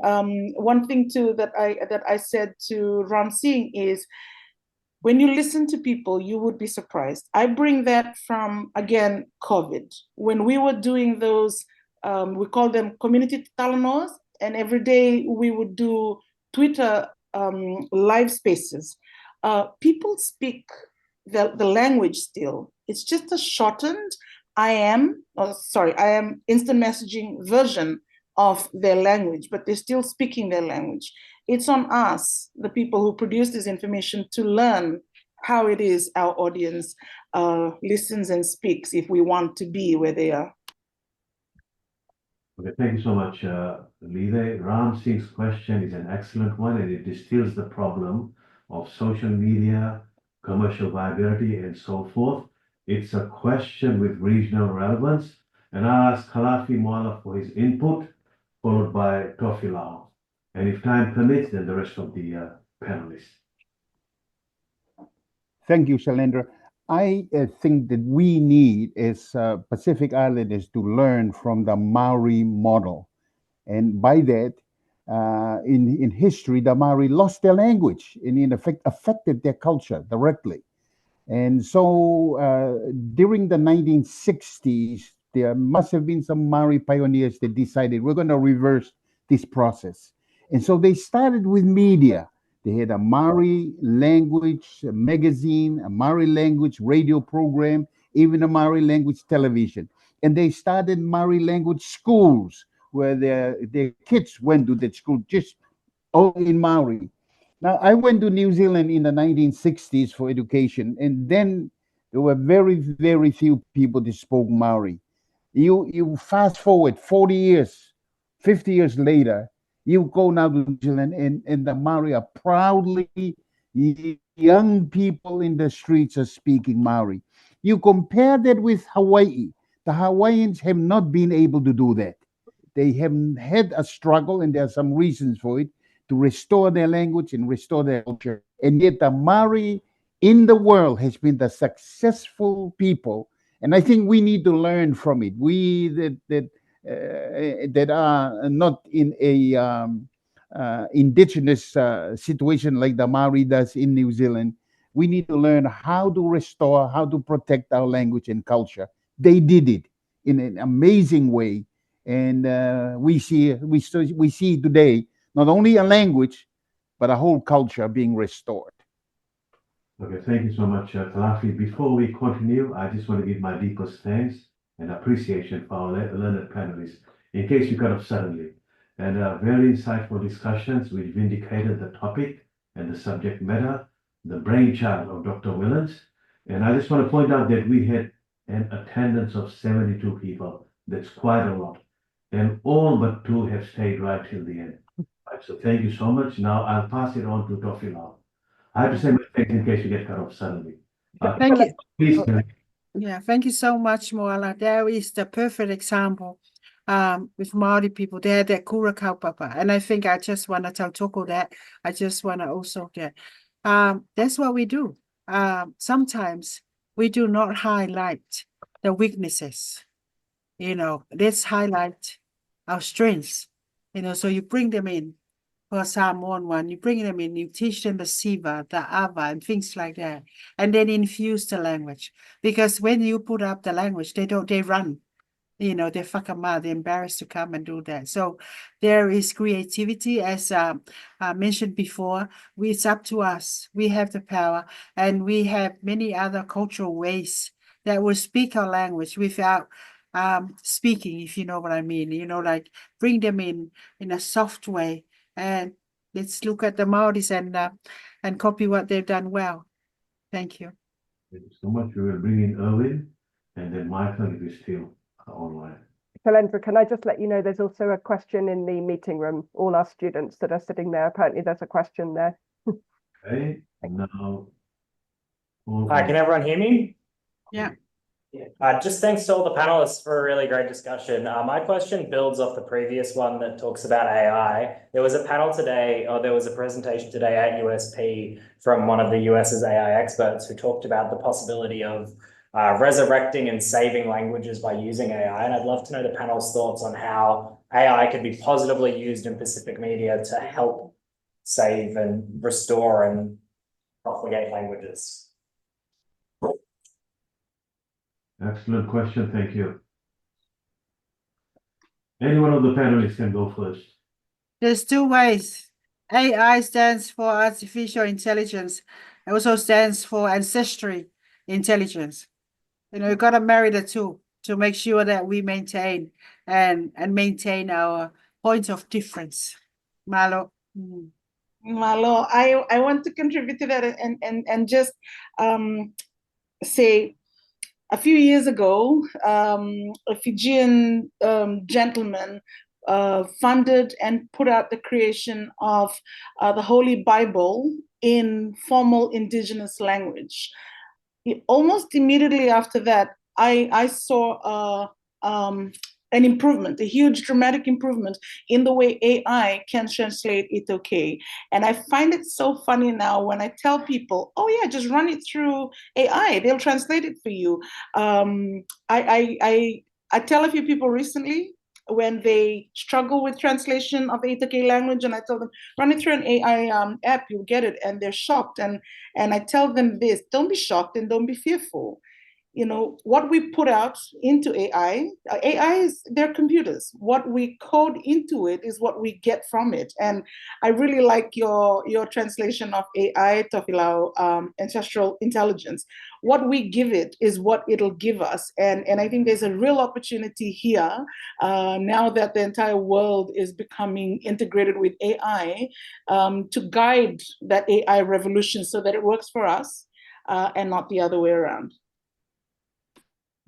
one thing too that I said to Ram Singh is, when you listen to people, you would be surprised. I bring that from, again, COVID. When we were doing those, we call them community talanos, and every day we would do Twitter live spaces. People speak the language still. It's just a shortened I am instant messaging version of their language, but they're still speaking their language. It's on us, the people who produce this information, to learn how it is our audience listens and speaks if we want to be where they are. Okay, thank you so much, Lide. Ram Singh's question is an excellent one, and it distills the problem of social media, commercial viability, and so forth. It's a question with regional relevance, and I'll ask Khalafi Moala for his input, followed by Tofilao. And if time permits, then the rest of the panelists. Thank you, Shalendra. I think that we need, as Pacific Islanders, to learn from the Maori model. And by that, in history, the Maori lost their language and in effect affected their culture directly. And so during the 1960s, there must have been some Maori pioneers that decided we're going to reverse this process. And so they started with media. They had a Maori language magazine, a Maori language radio program, even a Maori language television. And they started Maori language schools where their kids went to that school just all in Maori. Now, I went to New Zealand in the 1960s for education, and then there were very, very few people that spoke Maori. You fast forward 40 years, 50 years later, you go now to New Zealand, and the Maori are proudly, young people in the streets are speaking Maori. You compare that with Hawaii. The Hawaiians have not been able to do that. They have had a struggle, and there are some reasons for it, to restore their language and restore their culture. And yet the Maori in the world has been the successful people. And I think we need to learn from it. We that are not in a indigenous situation like the Maori does in New Zealand, we need to learn how to restore, how to protect our language and culture. They did it in an amazing way. And we see today not only a language, but a whole culture being restored. Okay, thank you so much, Khalafi. Before we continue, I just want to give my deepest thanks and appreciation for our learned panelists, in case you got off suddenly. And very insightful discussions which vindicated the topic and the subject matter, the brainchild of Dr. Willens. And I just want to point out that we had an attendance of 72 people. That's quite a lot. And all but 2 have stayed right till the end. Right, so thank you so much. Now I'll pass it on to Tofilao. I have to say my thanks in case you get cut off suddenly. Thank you. Please. Yeah, thank you so much, Moala. There is the perfect example with Maori people. They had that kura kaupapa. And I think I just want to tell Toko that. I just want to also that. That's what we do. Sometimes we do not highlight the weaknesses. Let's highlight our strengths. So you bring them in. For Samoan one, you bring them in, you teach them the Siva, the Ava, and things like that, and then infuse the language. Because when you put up the language, they run. They're whakama, they're embarrassed to come and do that. So there is creativity, as I mentioned before. It's up to us. We have the power, and we have many other cultural ways that will speak our language without speaking, if you know what I mean. Like bring them in a soft way. And let's look at the Maoris and copy what they've done well. Thank you. Thank you so much. We will bring in Erwin and then Michael if he's still online. Shalendra, can I just let you know there's also a question in the meeting room, all our students that are sitting there. Apparently there's a question there. Okay, now. Hi, can everyone hear me? Yeah. Just thanks to all the panelists for a really great discussion. My question builds off the previous one that talks about AI. There was a panel today, or there was a presentation today at USP from one of the US's AI experts who talked about the possibility of resurrecting and saving languages by using AI. And I'd love to know the panel's thoughts on how AI could be positively used in Pacific media to help save and restore and propagate languages. Excellent question. Thank you. Any one of the panelists can go first. There's two ways. AI stands for artificial intelligence. It also stands for ancestry intelligence. You know, you gotta marry the two to make sure that we maintain and maintain our point of difference. Malo. Malo, I want to contribute to that and just say a few years ago, a Fijian gentleman funded and put out the creation of the Holy Bible in formal indigenous language. Almost immediately after that, I saw an improvement, a huge dramatic improvement in the way AI can translate it okay. And I find it so funny now when I tell people, oh yeah, just run it through AI, they'll translate it for you. I tell a few people recently when they struggle with translation of Itaque language, and I tell them, run it through an AI app, you'll get it. And they're shocked. And I tell them this, don't be shocked and don't be fearful. You know, what we put out into AI is, they're computers. What we code into it is what we get from it. And I really like your translation of AI, Tofilao, ancestral intelligence. What we give it is what it'll give us. And I think there's a real opportunity here now that the entire world is becoming integrated with AI to guide that AI revolution so that it works for us and not the other way around.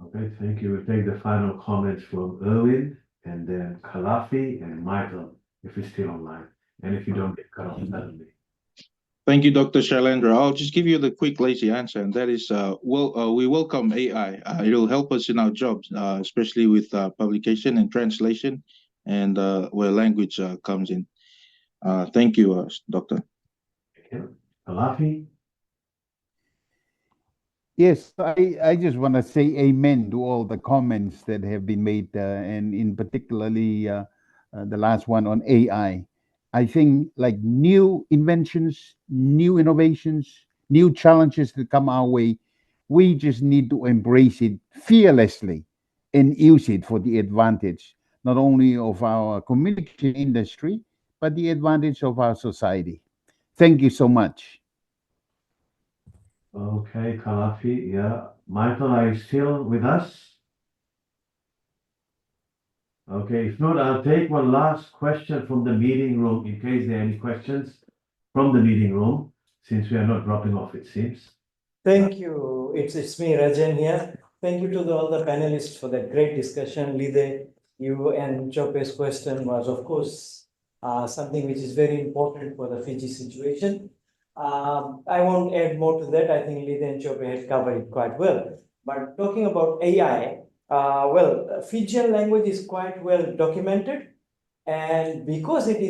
Okay, thank you. We'll take the final comments from Erwin and then Kalafi and Michael, if he's still online. And if you don't get cut off suddenly. Thank you, Dr. Shailendra. I'll just give you the quick, lazy answer, and that is, we welcome AI. It'll help us in our jobs, especially with publication and translation, and where language comes in. Thank you, Doctor. Thank you. Kalafi? Yes, I just want to say amen to all the comments that have been made, and in particularly the last one on AI. I think like new inventions, new innovations, new challenges that come our way, we just need to embrace it fearlessly and use it for the advantage, not only of our communication industry, but the advantage of our society. Thank you so much. Okay, Kalafi, yeah. Michael, are you still with us? Okay, if not, I'll take one last question from the meeting room in case there are any questions from the meeting room, since we are not dropping off, it seems. Thank you. It's me, Rajan here. Thank you to all the panelists for that great discussion. Lide, you and Chope's question was, of course, something which is very important for the Fiji situation. I won't add more to that. I think Lide and Chope had covered it quite well. But talking about AI, Fijian language is quite well documented. And because it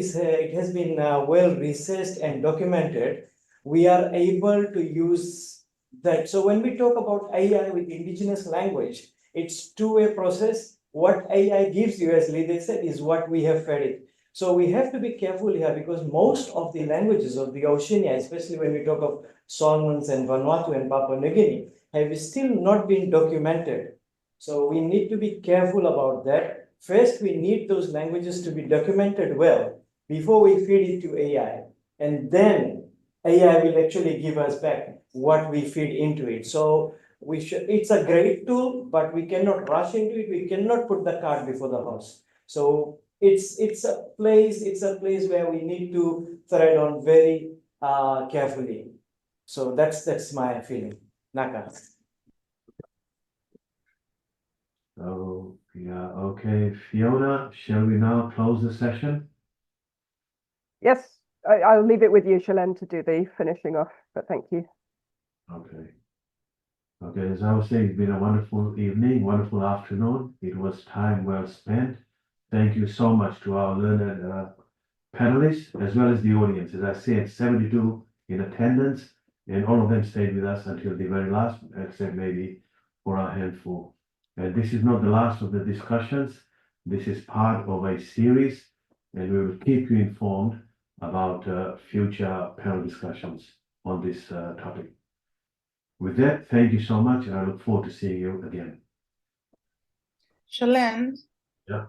has been well researched and documented, we are able to use that. So when we talk about AI with indigenous language, it's two-way process. What AI gives you, as Lide said, is what we have fed it. So we have to be careful here because most of the languages of the Oceania, especially when we talk of Solomons and Vanuatu and Papua New Guinea, have still not been documented. So we need to be careful about that. First, we need those languages to be documented well before we feed it to AI. And then AI will actually give us back what we feed into it. So it's a great tool, but we cannot rush into it. We cannot put the cart before the horse. So it's a place where we need to thread on very carefully. So that's my feeling. Naka. Oh, yeah, okay. Fiona, shall we now close the session? Yes, I'll leave it with you, Shalen, to do the finishing off, but thank you. Okay. Okay, as I was saying, it's been a wonderful evening, wonderful afternoon. It was time well spent. Thank you so much to our learned panelists, as well as the audience. As I said, 72 in attendance, and all of them stayed with us until the very last, except maybe for our handful. And this is not the last of the discussions. This is part of a series, and we will keep you informed about future panel discussions on this topic. With that, thank you so much, and I look forward to seeing you again. Shalen? Yeah.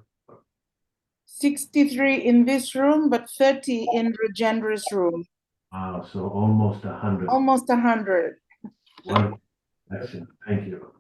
63 in this room, but 30 in Rajendra's room. So almost 100. Almost 100. Well, excellent. Thank you.